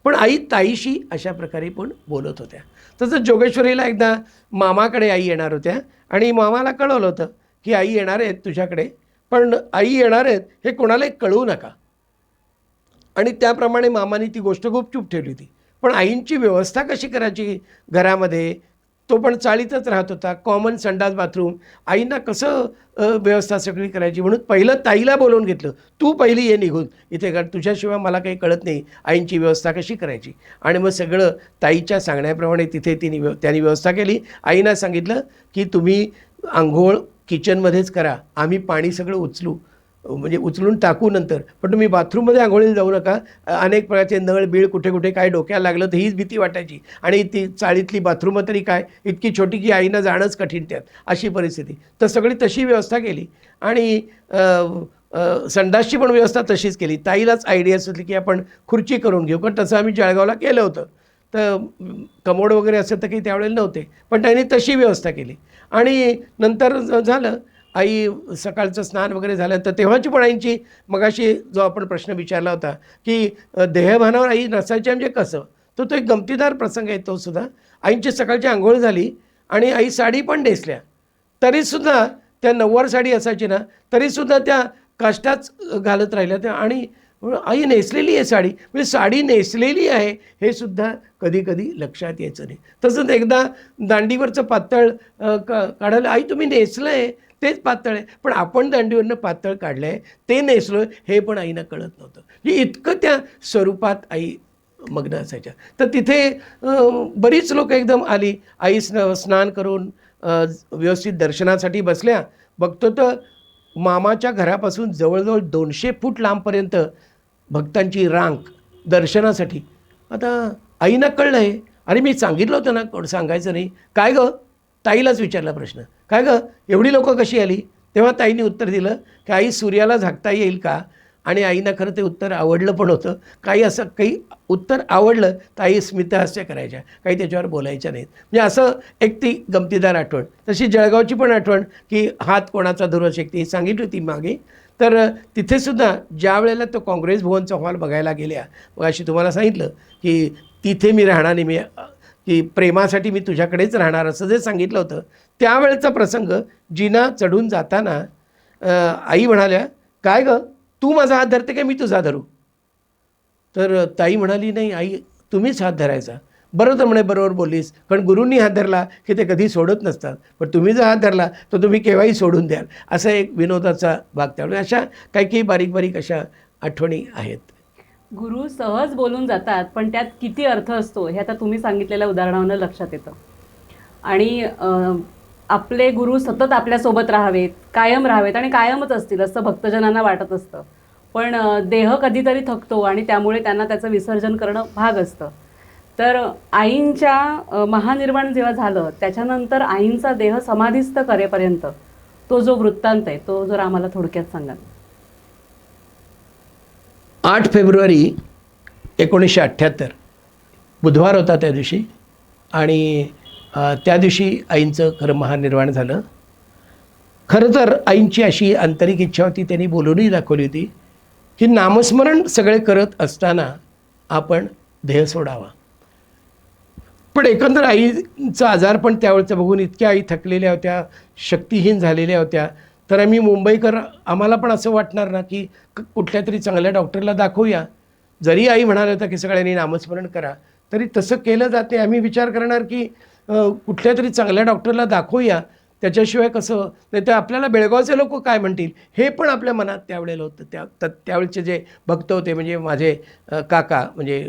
पण आई ताईशी अशा प्रकारे पण बोलत होत्या. तसंच जोगेश्वरीला एकदा मामाकडे आई येणार होत्या आणि मामाला कळवलं होतं की आई येणार आहेत तुझ्याकडे, पण आई येणार आहेत हे कोणालाही कळवू नका. आणि त्याप्रमाणे मामाने ती गोष्ट गुपचूप ठेवली होती. पण आईंची व्यवस्था कशी करायची घरामध्ये तो पण चाळीतच राहत होता, कॉमन संडास बाथरूम. आईंना कसं व्यवस्था सगळी करायची म्हणून पहिलं ताईला बोलवून घेतलं, तू पहिली ये निघून इथे, कारण तुझ्याशिवाय मला काही कळत नाही आईंची व्यवस्था कशी करायची. आणि मग सगळं ताईच्या सांगण्याप्रमाणे तिथे त्यांनी व्यवस्था केली. आईनं सांगितलं की तुम्ही आंघोळ किचनमध्येच करा, आम्ही पाणी सगळं म्हणजे उचलून टाकू नंतर, पण तुम्ही बाथरूममध्ये आंघोळीला जाऊ नका. अनेक प्रकारचे नळ बीळ कुठे कुठे काय डोक्याला लागलं तर हीच भीती वाटायची. आणि ती चाळीतली बाथरूम तरी काय इतकी छोटी की आईनं जाणंच कठीण त्यात, अशी परिस्थिती. तर सगळी तशी व्यवस्था केली. आणि संडासची पण व्यवस्था तशीच केली. ताईलाच आयडिया सुचली की आपण खुर्ची करून घेऊ, कारण तसं आम्ही जळगावला केलं होतं. तर कमोड वगैरे असं तर काही त्यावेळेला नव्हते, पण त्यांनी तशी व्यवस्था केली. आणि नंतर झालं, आई सकाळचं स्नान वगैरे झालं. तर तेव्हाची पण आईंची, मगाशी जो आपण प्रश्न विचारला होता की देहभानावर आई नसायची म्हणजे कसं, तर तो एक गमतीदार प्रसंग आहे तो सुद्धा. आईंची सकाळची आंघोळ झाली आणि आई साडी पण नेसल्या, तरीसुद्धा त्या नऊवार साडी असायची ना, तरीसुद्धा त्या काष्टाच घालत राहिल्या त्या. आणि आई नेसलेली आहे साडी, म्हणजे साडी नेसलेली आहे हे सुद्धा कधी कधी लक्षात यायचं नाही. तसंच एकदा दांडीवरचं पातळ काढायला, आई तुम्ही नेसलं आहे तेच पातळ आहे, पण आपण दांडीवरनं पातळ काढलं आहे ते नेसलो हे पण आईनं कळत नव्हतं. म्हणजे इतकं त्या स्वरूपात आई मग्न असायच्या. तर तिथे बरीच लोक एकदम आली. आई स्नान करून व्यवस्थित दर्शनासाठी बसल्या. बघतो तर मामाच्या घरापासून जवळजवळ 200 फूट लांबपर्यंत भक्तांची रांग दर्शनासाठी. आता आईना कळलं आहे, अरे मी सांगितलं होतं ना सांगायचं नाही. काय गं, ताईलाच विचारला प्रश्न, काय गं एवढी लोकं कशी आली. तेव्हा ताईने उत्तर दिलं की आई सूर्याला झाकता येईल का. आणि आईना खरं ते उत्तर आवडलं पण होतं. काही उत्तर आवडलं तर आई स्मितहास्य करायच्या, काही त्याच्यावर बोलायच्या नाहीत. म्हणजे असं एक ती गमतीदार आठवण. तशी जळगावची पण आठवण की हात कोणाचा धुरशक्ती ही सांगितली होती मागे. तर तिथेसुद्धा ज्या वेळेला तो काँग्रेस भवनचा हॉल बघायला गेल्या, मग अशी तुम्हाला सांगितलं की तिथे मी राहणार नाही, की प्रेमासाठी मी तुझ्याकडेच राहणार असं जे सांगितलं होतं, त्यावेळेचा प्रसंग जिना चढून जाताना आई म्हणाल्या, काय गं तू माझा हात धरते काय मी तुझा धरू. तर ताई म्हणाली, नाही आई तुम्हीच हात धरायचा. बरं तर म्हणे, बरोबर बोललीस, कारण गुरूंनी हात धरला की ते कधी सोडत नसतात, पण तुम्ही जर हात धरला तर तुम्ही केव्हाही सोडून द्याल. असा एक विनोदाचा भाग. त्यामुळे अशा काही बारीक बारीक अशा आठवणी आहेत. गुरु सहज बोलून जातात, पण त्यात किती अर्थ असतो हे आता तुम्ही सांगितलेल्या उदाहरणावरून लक्षात येतं. आणि आपले गुरु सतत आपल्यासोबत राहावेत, कायम राहावेत आणि कायमच असतील असं भक्तजनांना वाटत असतं. पण देह कधीतरी थकतो आणि त्यामुळे त्यांना त्याचं विसर्जन करणं भाग असतं. तर आईंच्या महानिर्वाण जेव्हा झालं त्याच्यानंतर आईंचा देह समाधीस्थ करेपर्यंत तो जो वृत्तांत आहे तो जर आम्हाला थोडक्यात सांगाल. 8 फेब्रुवारी 1978 बुधवार होता त्या दिवशी. आणि त्या दिवशी आईंचं खरं महानिर्वाण झालं. खरं तर आईंची अशी आंतरिक इच्छा होती, त्यांनी बोलूनही दाखवली होती की नामस्मरण सगळे करत असताना आपण देह सोडावा. पण एकंदर आईचं आजारपण त्यावेळचं बघून इतक्या आई थकलेल्या होत्या, शक्तिहीन झालेल्या होत्या. तर आम्ही मुंबईकर, आम्हाला पण असं वाटणार ना की कुठल्या तरी चांगल्या डॉक्टरला दाखवूया. जरी आई म्हणाल्या होत्या की सगळ्यांनी नामस्मरण करा, तरी तसं केलं जाते. आम्ही विचार करणार की कुठल्या तरी चांगल्या डॉक्टरला दाखवूया, त्याच्याशिवाय कसं, नाही तर आपल्याला बेळगावचे लोक काय म्हणतील हे पण आपल्या मनात त्यावेळेला होतं. त्यावेळेचे जे भक्त होते म्हणजे माझे काका म्हणजे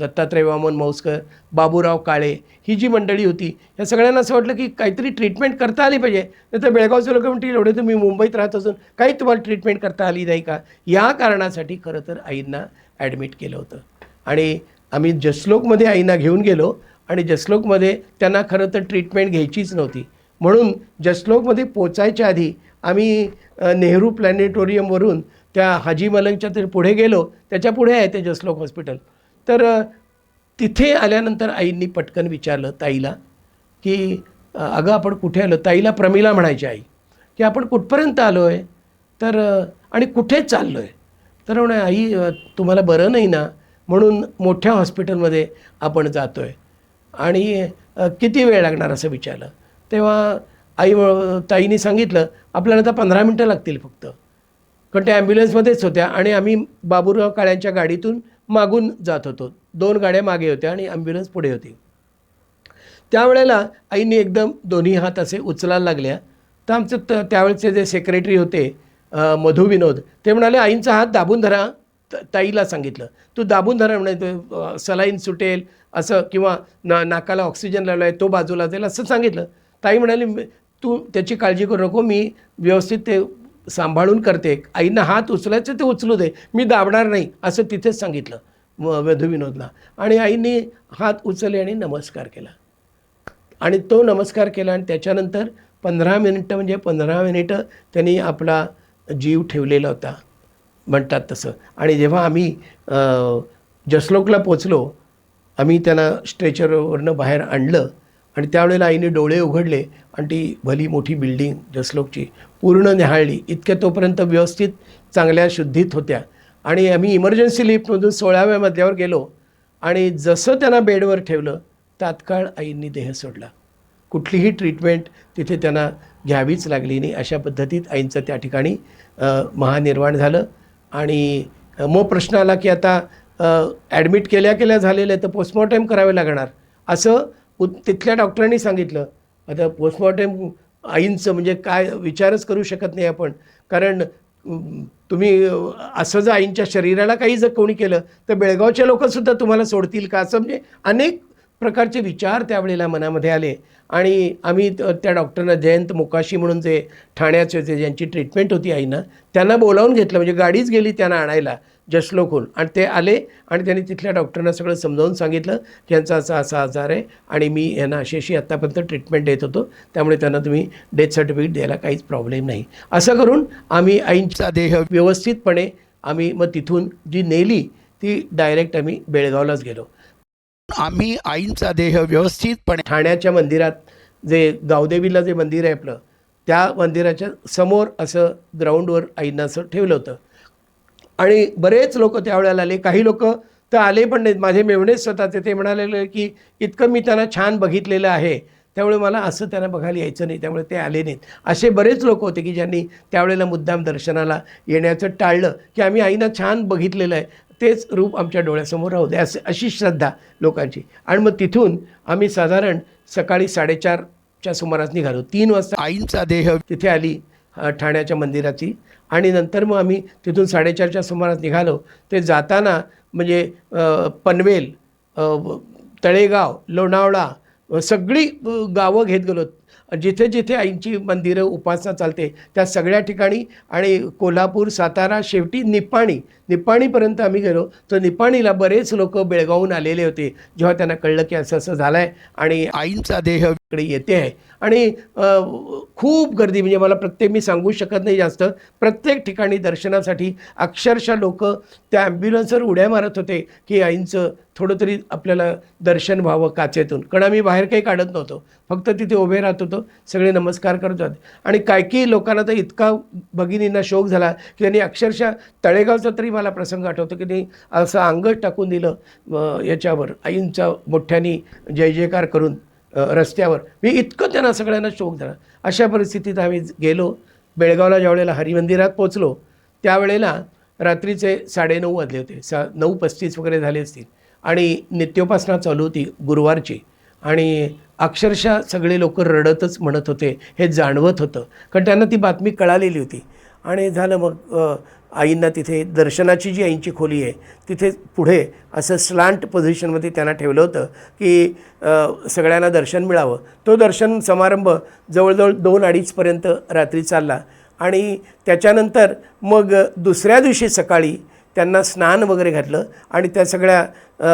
दत्तात्रय वामन मौस्कर, बाबूराव काळे, ही जी मंडळी होती, या सगळ्यांना असं वाटलं की काहीतरी ट्रीटमेंट करता आली पाहिजे. नाही तर बेळगावचे लोक म्हणतील एवढे तुम्ही मुंबईत राहत असून काही तुम्हाला ट्रीटमेंट करता आली नाही का. या कारणासाठी खरं तर आईंना ॲडमिट केलं होतं. आणि आम्ही जसलोकमध्ये आईंना घेऊन गेलो आणि जसलोकमध्ये त्यांना खरं तर ट्रीटमेंट घ्यायचीच नव्हती. म्हणून जसलोकमध्ये पोचायच्या आधी आम्ही नेहरू प्लॅनेटोरियमवरून त्या हाजी मलंगच्या ते पुढे गेलो, त्याच्या पुढे आहे ते जसलोक हॉस्पिटल. तर तिथे आल्यानंतर आईंनी पटकन विचारलं ताईला की अगं आपण कुठे आलो. ताईला प्रमिला म्हणायची आई, की आपण कुठपर्यंत आलो आहे, तर आणि कुठे चाललो आहे. तर म्हणे आई तुम्हाला बरं नाही ना, म्हणून मोठ्या हॉस्पिटलमध्ये आपण जातो आहे आणि किती वेळ लागणार असं विचारलं. तेव्हा ताईने सांगितलं आपल्याला तर 15 मिनटं लागतील फक्त, कारण त्या ॲम्ब्युलन्समध्येच होत्या आणि आम्ही बाबूराव काळ्यांच्या गाडीतून मागून जात होतो. 2 गाड्या मागे होत्या आणि ॲम्ब्युलन्स पुढे होती. त्यावेळेला आईने एकदम दोन्ही हात असे उचलायला लागल्या. तर आमचं त्यावेळेचे जे सेक्रेटरी होते मधु विनोद, ते म्हणाले आईंचा हात दाबून धरा. ताईला सांगितलं तू दाबून धरा, म्हणे सलाईन सुटेल असं, किंवा नाकाला ऑक्सिजन लावला आहे तो बाजूला जाईल असं सांगितलं. ताई म्हणाली तू त्याची काळजी करू नको, मी व्यवस्थित ते सांभाळून करते. आईनं हात उचलायचं ते उचलू दे, मी दाबणार नाही असं तिथेच सांगितलं मधु विनोदला. आणि आईने हात उचलले आणि नमस्कार केला. आणि तो नमस्कार केला आणि त्याच्यानंतर 15 मिनिटं त्यांनी आपला जीव ठेवलेला होता म्हणतात तसं. आणि जेव्हा आम्ही जसलोकला पोचलो, आम्ही त्यांना स्ट्रेचरवरनं बाहेर आणलं आणि त्यावेळेला आईने डोळे उघडले आणि ती भली मोठी बिल्डिंग जसलोकची पूर्ण न्याहाळली. इतक्या तोपर्यंत व्यवस्थित चांगल्या शुद्धीत होत्या. आणि आम्ही इमर्जन्सी लिफ्टमधून 16व्या मजल्यावर गेलो आणि जसं त्यांना बेडवर ठेवलं तात्काळ आईंनी देह सोडला. कुठलीही ट्रीटमेंट तिथे त्यांना घ्यावीच लागली नाही. अशा पद्धतीत आईंचं त्या ठिकाणी महानिर्वाण झालं. आणि मग प्रश्न आला की आता ॲडमिट केल्या झालेलं आहे तर पोस्टमॉर्टम करावे लागणार असं तिथल्या डॉक्टरांनी सांगितलं. आता पोस्टमॉर्टम आईंचं म्हणजे काय विचारच करू शकत नाही आपण, कारण तुम्ही असं जर आईंच्या शरीराला काही जर कोणी केलं तर बेळगावचे लोकंसुद्धा तुम्हाला सोडतील का, असं म्हणजे अनेक प्रकारचे विचार त्यावेळेला मनामध्ये आले. आणि आम्ही त्या डॉक्टरना जयंत मोकाशी म्हणून जे ठाण्याचे जे ज्यांची ट्रीटमेंट होती आईना, त्यांना बोलावून घेतलं. म्हणजे गाडीच गेली त्यांना आणायला जसलोकहून, आणि ते आले आणि त्यांनी तिथल्या डॉक्टरना सगळं समजावून सांगितलं की यांचा असा आजार आहे आणि मी यांना अशी आत्तापर्यंत ट्रीटमेंट देत होतो, त्यामुळे त्यांना तुम्ही डेथ सर्टिफिकेट द्यायला काहीच प्रॉब्लेम नाही. असं करून आम्ही आईंचा देह व्यवस्थितपणे आम्ही मग तिथून जी नेली ती डायरेक्ट आम्ही बेळगावलाच गेलो. आम्ही आईंचा देह व्यवस्थितपणे ठाण्याच्या मंदिरात जे गावदेवीला जे मंदिर आहे आपलं, त्या मंदिराच्या समोर असं ग्राउंडवर आईंना असं ठेवलं होतं. आणि बरेच लोक त्यावेळेला आले. काही लोक तर आले पण नाहीत, माझे मेवणेच स्वतःचे. ते म्हणालेले की इतकं मी त्यांना छान बघितलेलं आहे त्यामुळे मला असं त्यांना बघायला यायचं नाही, त्यामुळे ते आले नाहीत. असे बरेच लोक होते की ज्यांनी त्यावेळेला मुद्दाम दर्शनाला येण्याचं टाळलं की आम्ही आईंना छान बघितलेलं आहे, तेच रूप आमच्या डोळ्यासमोर राहू दे, अशी श्रद्धा लोकांची. आणि मग तिथून आम्ही साधारण सकाळी 4:30च्या सुमारास निघालो. 3 वाजता आईंचा देह तिथे आली ठाण्याच्या मंदिराची. आणि नंतर मग आम्ही तिथून 4:30च्या सुमारास निघालो. ते जाताना म्हणजे पनवेल, तळेगाव, लोणावळा सगळी गावं घेत गेलो. जिथे जिथे आईंची मंदिरं उपासना चालते त्या सगळ्या ठिकाणी, आणि कोल्हापूर, सातारा, शेवटी निपाणीपर्यंत आम्ही गेलो. तर निपाणीला बरेच लोक बेळगावहून आलेले होते. जेव्हा त्यांना कळलं की असं झालं आहे आणि आईंचा देह इकडे येते आहे, आणि खूप गर्दी, म्हणजे मला मी सांगू शकत नाही जास्त. प्रत्येक ठिकाणी दर्शनासाठी अक्षरशः लोक त्या ॲम्ब्युलन्सवर उड्या मारत होते की आईंचं थोडं तरी आपल्याला दर्शन व्हावं काचेतून. कारण आम्ही बाहेर काही काढत नव्हतो, फक्त तिथे उभे राहत होतो, सगळे नमस्कार करत होते. आणि काही लोकांना तर इतका भगिनींना शोक झाला की त्यांनी अक्षरशः तळेगावचा तरी मला प्रसंग आठवतो की त्यांनी असं अंगच टाकून दिलं याच्यावर, आईंचा मोठ्याने जय जयकार करून रस्त्यावर. मी इतकं त्यांना सगळ्यांना शोक झाला. अशा परिस्थितीत आम्ही गेलो. बेळगावला ज्यावेळेला हरिमंदिरात पोचलो त्यावेळेला रात्रीचे 9:30 वाजले होते, 9:35 वगैरे झाले असतील. आणि नित्योपासना चालू होती गुरुवारची. आणि अक्षरशः सगळे लोक रडतच म्हणत होते, हे जाणवत होतं, कारण त्यांना ती बातमी कळालेली होती. आणि झालं मग आईंना तिथे दर्शनाची जी आईंची खोली आहे तिथे पुढे असं स्लांट पोझिशनमध्ये त्यांना ठेवलं होतं की सगळ्यांना दर्शन मिळावं. तो दर्शन समारंभ जवळजवळ 2-2:30पर्यंत रात्री चालला. आणि त्याच्यानंतर मग दुसऱ्या दिवशी सकाळी त्यांना स्नान वगैरे घातलं आणि त्या सगळ्या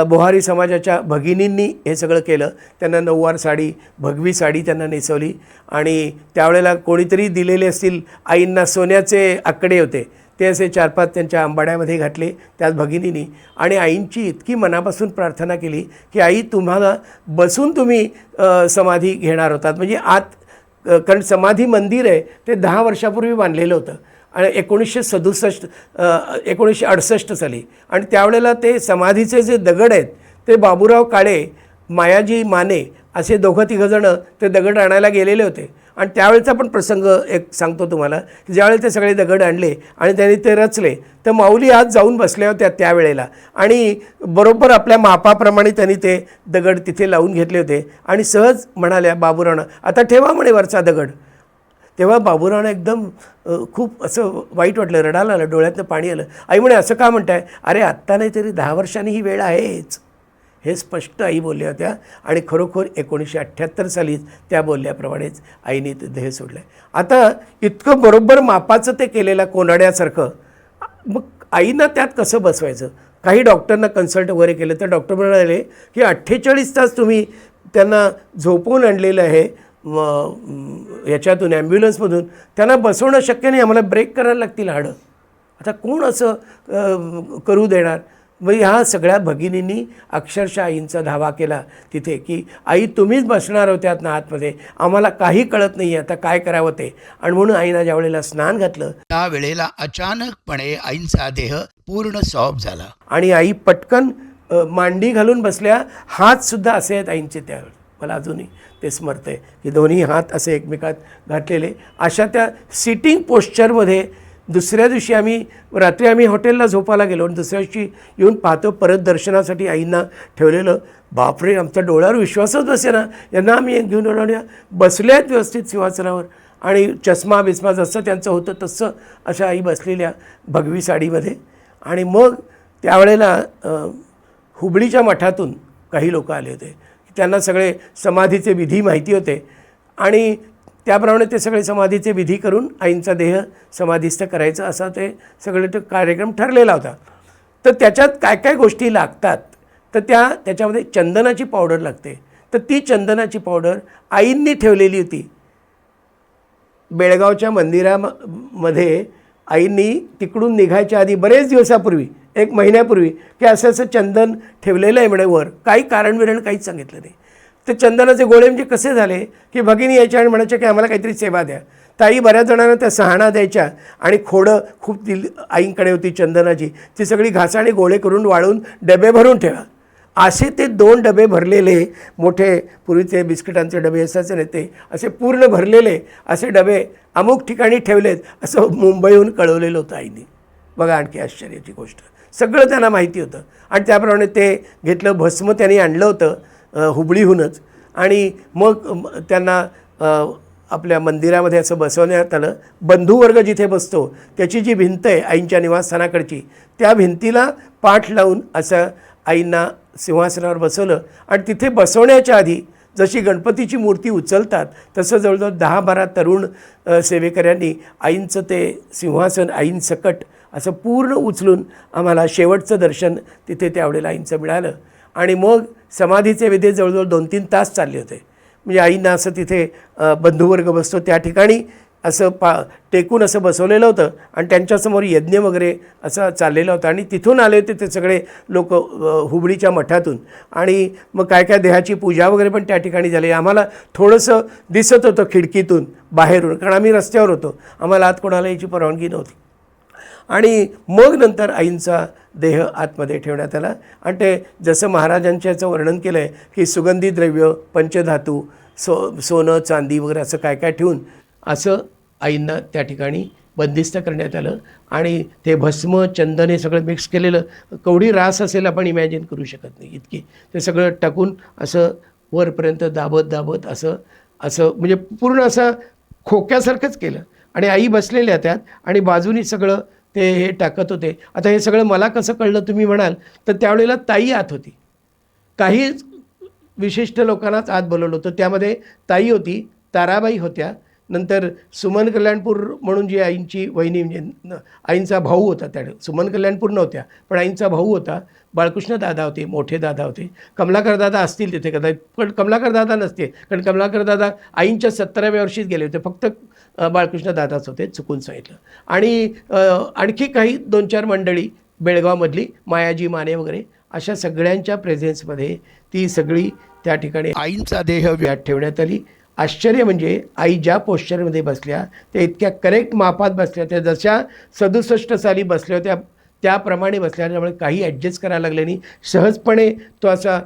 बोहारी समाजाच्या भगिनींनी हे सगळं केलं. त्यांना नऊवार साडी, भगवी साडी त्यांना नेसवली. आणि त्यावेळेला कोणीतरी दिलेले असतील आईंना सोन्याचे आकडे होते, ते असे 4-5 त्यांच्या आंबाड्यामध्ये घातले त्याच भगिनींनी. आणि आईंची इतकी मनापासून प्रार्थना केली की आई तुम्हाला बसून तुम्ही समाधी घेणार होतात, म्हणजे आत, कारण समाधी मंदिर आहे ते 10 वर्षापूर्वी बांधलेलं होतं आणि 1968 साली. आणि त्यावेळेला ते समाधीचे जे दगड आहेत ते बाबूराव काळे, मायाजी माने असे 2-3 जणं ते दगड आणायला गेलेले होते. आणि त्यावेळेचा पण प्रसंग एक सांगतो तुम्हाला, की ज्यावेळेला ते सगळे दगड आणले आणि त्यांनी ते रचले, तर माऊली आज जाऊन बसल्या होत्या त्यावेळेला आणि बरोबर आपल्या मापाप्रमाणे त्यांनी ते दगड तिथे लावून घेतले होते आणि सहज म्हणाल्या बाबूरावना, आता ठेवा म्हणे वरचा दगड. तेव्हा बाबूरावना एकदम खूप असं वाईट वाटलं, रडायला आलं, डोळ्यातनं पाणी आलं. आई म्हणे, असं का म्हणताय? अरे आत्ता नाही तरी 10 वर्षांनी ही वेळ आहेच, हे स्पष्ट आई बोलल्या होत्या. आणि खरोखर 1978 साली त्या बोलल्याप्रमाणेच आईने ते देह सोडलं आहे. आता इतकं बरोबर मापाचं ते केलेलं कोनाड्यासारखं, मग आईनं त्यात कसं बसवायचं? काही डॉक्टरना कन्सल्ट वगैरे केलं तर डॉक्टर म्हणाले की 48 तास तुम्ही त्यांना झोपवून आणलेलं आहे याच्यातून, ॲम्ब्युलन्समधून, त्यांना बसवणं शक्य नाही, आम्हाला ब्रेक करायला लागतील हाडं. आता कोण असं करू देणार? मग ह्या सगळ्या भगिनींनी अक्षरशः आईंचा धावा केला तिथे, की आई तुम्हीच बसणार होत्यात ना आतमध्ये, आम्हाला काही कळत नाही आहे, आता काय करावं ते. आणि म्हणून आईनं ज्या वेळेला स्नान घातलं त्यावेळेला अचानकपणे आईंचा देह पूर्ण सॉफ झाला आणि आई पटकन मांडी घालून बसल्या. हातसुद्धा असे आहेत आईंचे त्यावेळेस, मला अजूनही ते स्मरतं आहे की दोन्ही हात असे एकमेकात घातलेले. अशा त्या सिटिंग पोश्चरमध्ये दुसऱ्या दिवशी रात्री आम्ही हॉटेलला झोपायला गेलो आणि दुसऱ्या दिवशी येऊन पाहतो परत दर्शनासाठी आईंना ठेवलेलं. बापरे, आमच्या डोळ्यावर विश्वासच बसेना. यांना आम्ही घेऊन येणाऱ्या बसल्या आहेत व्यवस्थित सिंहासनावर आणि चष्मा बिस्मा जसं त्यांचं होतं तसं अशा आई बसलेल्या भगवी साडीमध्ये. आणि मग त्यावेळेला हुबळीच्या मठातून काही लोक आले होते, त्यांना सगळे समाधीचे विधी माहिती होते आणि त्याप्रमाणे ते सगळे समाधीचे विधी करून आईंचा देह समाधीस्थ करायचं असा ते सगळे तो कार्यक्रम ठरलेला होता. तर त्याच्यात काय काय गोष्टी लागतात, तर त्याच्यामध्ये चंदनाची पावडर लागते. तर ती चंदनाची पावडर आईंनी ठेवलेली होती बेळगावच्या मंदिरामध्ये. आईंनी तिकडून निघायच्या आधी बरेच दिवसापूर्वी, 1 महिन्यापूर्वी, की असं असं चंदन ठेवलेलं आहे म्हणे वर, काही कारणविरण काहीच सांगितलं नाही. ते चंदनाचे गोळे म्हणजे कसे झाले, की भगिनी यायच्या आणि म्हणायच्या की आम्हाला काहीतरी सेवा द्या. ताई बऱ्याच जणांना त्या सहाणा द्यायच्या आणि खोडं खूप आईंकडे होती चंदनाची, ती सगळी घासाने गोळे करून वाळून डबे भरून ठेवा. असे ते 2 डबे भरलेले मोठे, पूर्वीचे बिस्किटांचे डबे असायचे नाही, ते असे पूर्ण भरलेले असे डबे अमुक ठिकाणी ठेवलेत असं मुंबईहून कळवलेलं होतं आईने. बघा आणखी आश्चर्याची गोष्ट, सगळं त्यांना माहिती होतं. आणि त्याप्रमाणे ते घेतलं. भस्म त्यांनी आणलं होतं हुबळीहूनच आणि मग त्यांना आपल्या मंदिरामध्ये असं बसवण्यात आलं. बंधुवर्ग जिथे बसतो त्याची जी भिंत आहे आईंच्या निवासस्थानाकडची, त्या भिंतीला पाठ लावून असं आईंना सिंहासनावर बसवलं. आणि तिथे बसवण्याच्या आधी जशी गणपतीची मूर्ती उचलतात तसं जवळजवळ 10-12 तरुण सेवेकऱ्यांनी आईंचं ते सिंहासन आईंसकट असं पूर्ण उचलून आम्हाला शेवटचं दर्शन तिथे त्यावेळेला आईंचं मिळालं. आणि मग समाधीचे विधी जवळजवळ 2-3 तास चालले होते. म्हणजे आईंना असं तिथे बंधुवर्ग बसतो त्या ठिकाणी असं टेकून असं बसवलेलं होतं आणि त्यांच्यासमोर यज्ञ वगैरे असं चाललेलं होतं. आणि तिथून आले होते ते सगळे लोक हुबळीच्या मठातून. आणि मग काय काय देहाची पूजा वगैरे पण त्या ठिकाणी झाली. आम्हाला थोडंसं दिसत होतं खिडकीतून बाहेरून, कारण आम्ही रस्त्यावर होतो, आम्हाला आत कोणाला याची परवानगी नव्हती. आणि मग नंतर आईंचा देह आतमध्ये ठेवण्यात आला. आणि ते जसं महाराजांच्या याचं वर्णन केलं आहे की सुगंधी द्रव्य, पंचधातू, सोनं चांदी वगैरे असं काय काय ठेवून असं आईंना त्या ठिकाणी बंदिस्त करण्यात आलं. आणि ते भस्म चंदन हे सगळं मिक्स केलेलं, कवडी रास असेल आपण इमॅजिन करू शकत नाही इतकी, ते सगळं टाकून असं वरपर्यंत दाबत असं म्हणजे पूर्ण असं खोक्यासारखंच केलं. आणि आई बसलेल्या त्यात आणि बाजूनी सगळं ते हे टाकत होते. आता हे सगळं मला कसं कळलं तुम्ही म्हणाल, तर त्यावेळेला ताई आत होती. काही विशिष्ट लोकांनाच आत बोलवलं होतं. त्यामध्ये ताई होती, ताराबाई होत्या, नंतर सुमन कल्याणपूर म्हणून जी आईंची वहिनी म्हणजे आईंचा भाऊ होता, त्या सुमन कल्याणपूर नव्हत्या पण आईंचा भाऊ होता, बाळकृष्ण दादा होते, मोठे दादा होते, कमलाकर दादा असतील तिथे कदाचित, पण कमलाकर दादा नसते कारण कमलाकर दादा आईंच्या 17व्या वर्षीच गेले होते, फक्त बाळकृष्ण दादाच होते, चुकून सांगितलं. आणि आणखी काही 2-4 मंडळी बेळगावमधली, मायाजी माने वगैरे, अशा सगळ्यांच्या प्रेझेन्समध्ये ती सगळी त्या ठिकाणी आईंचा देह व्यात ठेवण्यात आली. आश्चर्य म्हणजे आई ज्या पोश्चरमध्ये बसल्या त्या इतक्या करेक्ट मापात बसल्या, त्या जशा 67 साली बसल्या होत्या त्याप्रमाणे बसल्यामुळे काही ॲडजस्ट करायला लागले नाही. सहजपणे तो असा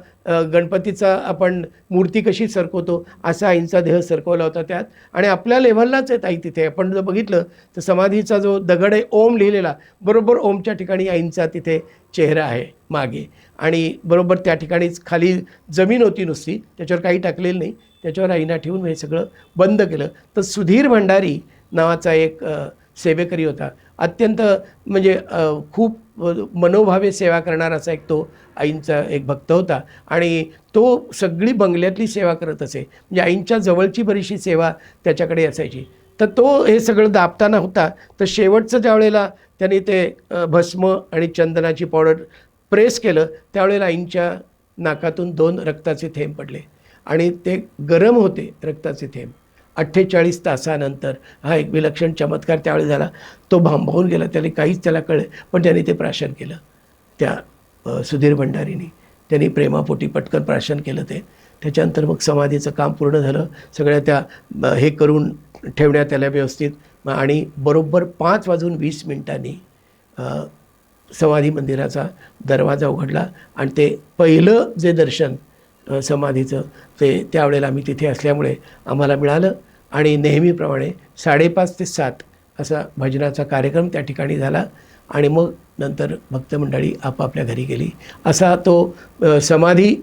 गणपतीचा आपण मूर्ती कशी सरकवतो असा आईंचा देह सरकवला होता त्यात. आणि आपल्या लेव्हललाच आहेत आई तिथे. आपण जर बघितलं तर समाधीचा जो दगड आहे ओम लिहिलेला, बरोबर ओमच्या ठिकाणी आईंचा तिथे चेहरा आहे मागे. आणि बरोबर त्या ठिकाणीच खाली जमीन होती नुसती, त्याच्यावर काही टाकलेलं नाही, त्याच्यावर आईना ठेवून हे सगळं बंद केलं. तर सुधीर भंडारी नावाचा एक सेवेकरी होता, अत्यंत म्हणजे खूप मनोभावे सेवा करणारा असा एक तो आईंचा एक भक्त होता. आणि तो सगळी बंगल्यातली सेवा करत असे, म्हणजे आईंच्या जवळची बरीचशी सेवा त्याच्याकडे असायची. तर तो हे सगळं दाबताना होता, तर शेवटचं ज्या वेळेला त्यांनी ते भस्म आणि चंदनाची पावडर प्रेस केलं त्यावेळेला आईंच्या नाकातून 2 रक्ताचे थेंब पडले आणि ते गरम होते रक्ताचे थेंब. 48 तासानंतर हा एक विलक्षण चमत्कार त्यावेळी झाला. तो भांबावून गेला, त्याने काहीच त्याला कळलं, पण त्याने ते प्राशन केलं. त्या सुधीर भंडारीने त्यांनी प्रेमापोटी पटकन प्राशन केलं ते. त्याच्यानंतर मग समाधीचं काम पूर्ण झालं. सगळ्या त्या हे करून ठेवण्यात त्याला व्यवस्थित. आणि बरोबर 5:20 समाधी मंदिराचा दरवाजा उघडला आणि ते पहिलं जे दर्शन समाधीचं ते त्यावेळेला आम्ही तिथे असल्यामुळे आम्हाला मिळालं. आणि नेहमीप्रमाणे 5:30 ते 7 असा भजनाचा कार्यक्रम त्या ठिकाणी झाला. आणि मग नंतर भक्तमंडळी आपापल्या घरी गेली. असा तो समाधी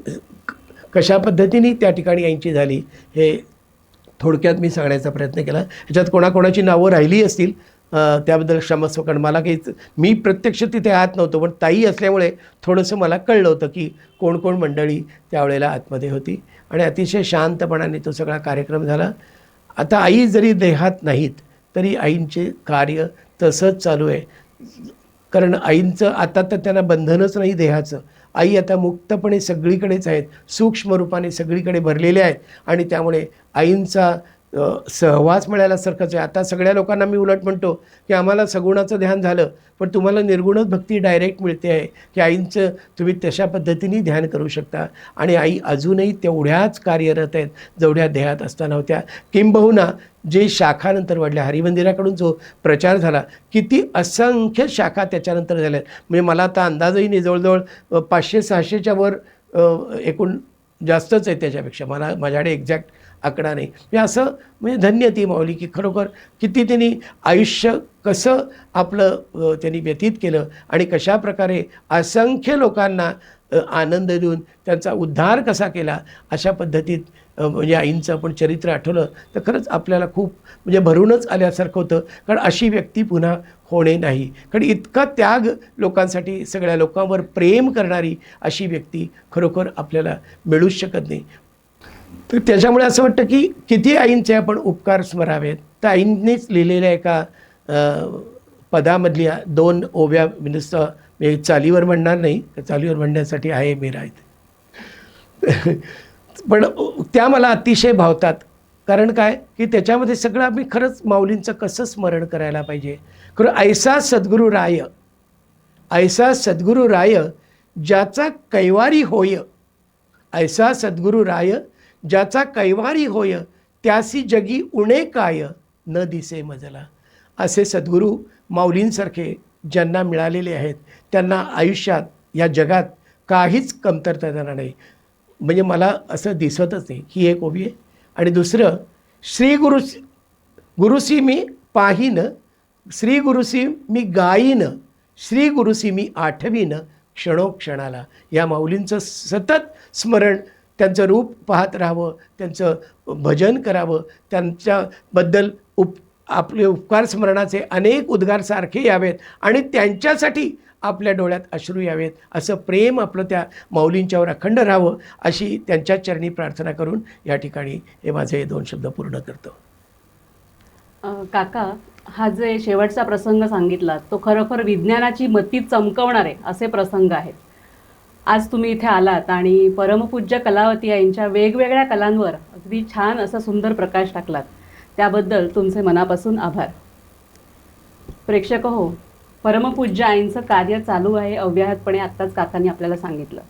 कशा पद्धतीने त्या ठिकाणी आईंची झाली हे थोडक्यात मी सांगण्याचा प्रयत्न केला. ह्याच्यात कोणाकोणाची नावं राहिली असतील त्याबद्दल क्षमस्व, कारण मला काही मी प्रत्यक्ष तिथे आत नव्हतो, पण ताई असल्यामुळे थोडंसं मला कळलं होतं की कोण कोण मंडळी त्यावेळेला आतमध्ये होती. आणि अतिशय शांतपणाने तो सगळा कार्यक्रम झाला. आता आई जरी देहात नाहीत तरी आईंचे कार्य तसंच चालू आहे, कारण आईंचं आता तर त्यांना बंधनच नाही देहाचं. आई आता मुक्तपणे सगळीकडेच आहेत, सूक्ष्म रूपाने सगळीकडे भरलेल्या आहेत. आणि त्यामुळे आईंचा सहवास मिळाल्यासारखंच आहे. आता सगळ्या लोकांना मी उलट म्हणतो की आम्हाला सगुणाचं ध्यान झालं, पण तुम्हाला निर्गुणच भक्ती डायरेक्ट मिळते आहे की आईंचं तुम्ही तशा पद्धतीने ध्यान करू शकता. आणि आई अजूनही तेवढ्याच कार्यरत आहेत जेवढ्या देहात असताना होत्या. किंबहुना जे शाखानंतर वाढल्या, हरिमंदिराकडून जो प्रचार झाला, किती असंख्य शाखा त्याच्यानंतर झाल्या. म्हणजे मला आता अंदाजही नाही, जवळजवळ 500-600च्या वर एकूण जास्तच आहे त्याच्यापेक्षा, मला माझ्याकडे एक्झॅक्ट आकडा नाही. मी असं म्हणजे धन्य ती माऊली की खरोखर किती त्यांनी आयुष्य कसं आपलं त्यांनी व्यतीत केलं आणि कशा प्रकारे असंख्य लोकांना आनंद देऊन त्यांचा उद्धार कसा केला. अशा पद्धतीत म्हणजे आईंचं आपण चरित्र आठवलं तर खरंच आपल्याला खूप म्हणजे भरूनच आल्यासारखं होतं. कारण अशी व्यक्ती पुन्हा होणे नाही, कारण इतका त्याग लोकांसाठी, सगळ्या लोकांवर प्रेम करणारी अशी व्यक्ती खरोखर आपल्याला मिळूच शकत नाही. तर त्याच्यामुळे असं वाटतं की किती आईंचे आपण उपकार स्मरावेत. तर आईंनीच लिहिलेल्या एका पदामधल्या 2 ओव्या नुसतं मी चालीवर म्हणणार नाही, चालीवर म्हणण्यासाठी आहे मी राहत, पण त्या मला अतिशय भावतात. कारण काय की त्याच्यामध्ये सगळं आम्ही खरंच माऊलींचं कसं स्मरण करायला पाहिजे. खरं ऐसा सद्गुरू राय, ऐसा सद्गुरू राय ज्याचा कैवारी होय, ऐसा सद्गुरू राय ज्याचा कैवारी होय, त्यासी जगी उणे काय न दिसे मजला. असे सद्गुरू माऊलींसारखे ज्यांना मिळालेले आहेत त्यांना आयुष्यात या जगात काहीच कमतरता येणार नाही. म्हणजे मला असं दिसतच नाही. ही एक ओवी आहे. आणि दुसरं, श्री गुरुसी मी पाहीन, श्री गुरुसी मी गाईन, श्री गुरुसी मी आठवीन क्षणोक्षणाला. या माऊलींचं सतत स्मरण, त्यांचं रूप पाहत राहावं, त्यांचं भजन करावं, त्यांच्याबद्दल आपले उपकार स्मरणाचे अनेक उद्गार सारखे यावेत आणि त्यांच्यासाठी आपल्या डोळ्यात अश्रू यावेत, असं प्रेम आपलं त्या माऊलींच्यावर अखंड राहावं अशी त्यांच्या चरणी प्रार्थना करून या ठिकाणी हे माझे 2 शब्द पूर्ण करतो. काका, हा जे शेवटचा प्रसंग सांगितला तो खरोखर विज्ञानाची मती चमकवणारे असे प्रसंग आहेत. आज तुम्ही इथे आलात आणि परमपूज्य कलावती यांच्या वेगवेगळ्या कलांवर अगदी छान असा सुंदर प्रकाश टाकलात, त्याबद्दल तुमचे मनापासून आभार. प्रेक्षक हो, परमपूज्य आईंचं कार्य चालू आहे अव्याहतपणे, आत्ताच काकांनी आपल्याला सांगितलं.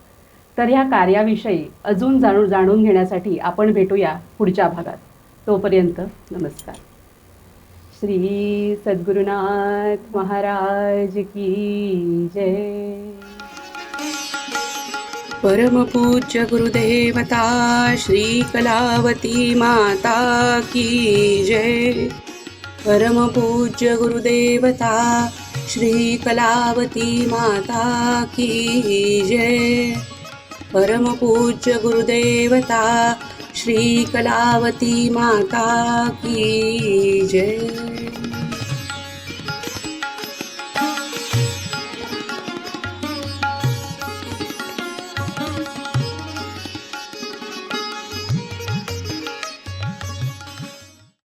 तर ह्या कार्याविषयी अजून जाणून घेण्यासाठी आपण भेटूया पुढच्या भागात. तोपर्यंत नमस्कार. श्री सद्गुरुनाथ महाराज की जय. परमपूज्य गुरुदेवता श्री कलावती माता की जय. परमपूज्य गुरुदेवता श्री कलावती माता की जय. परमपूज्य गुरुदेवता श्री कलावती माता की जय.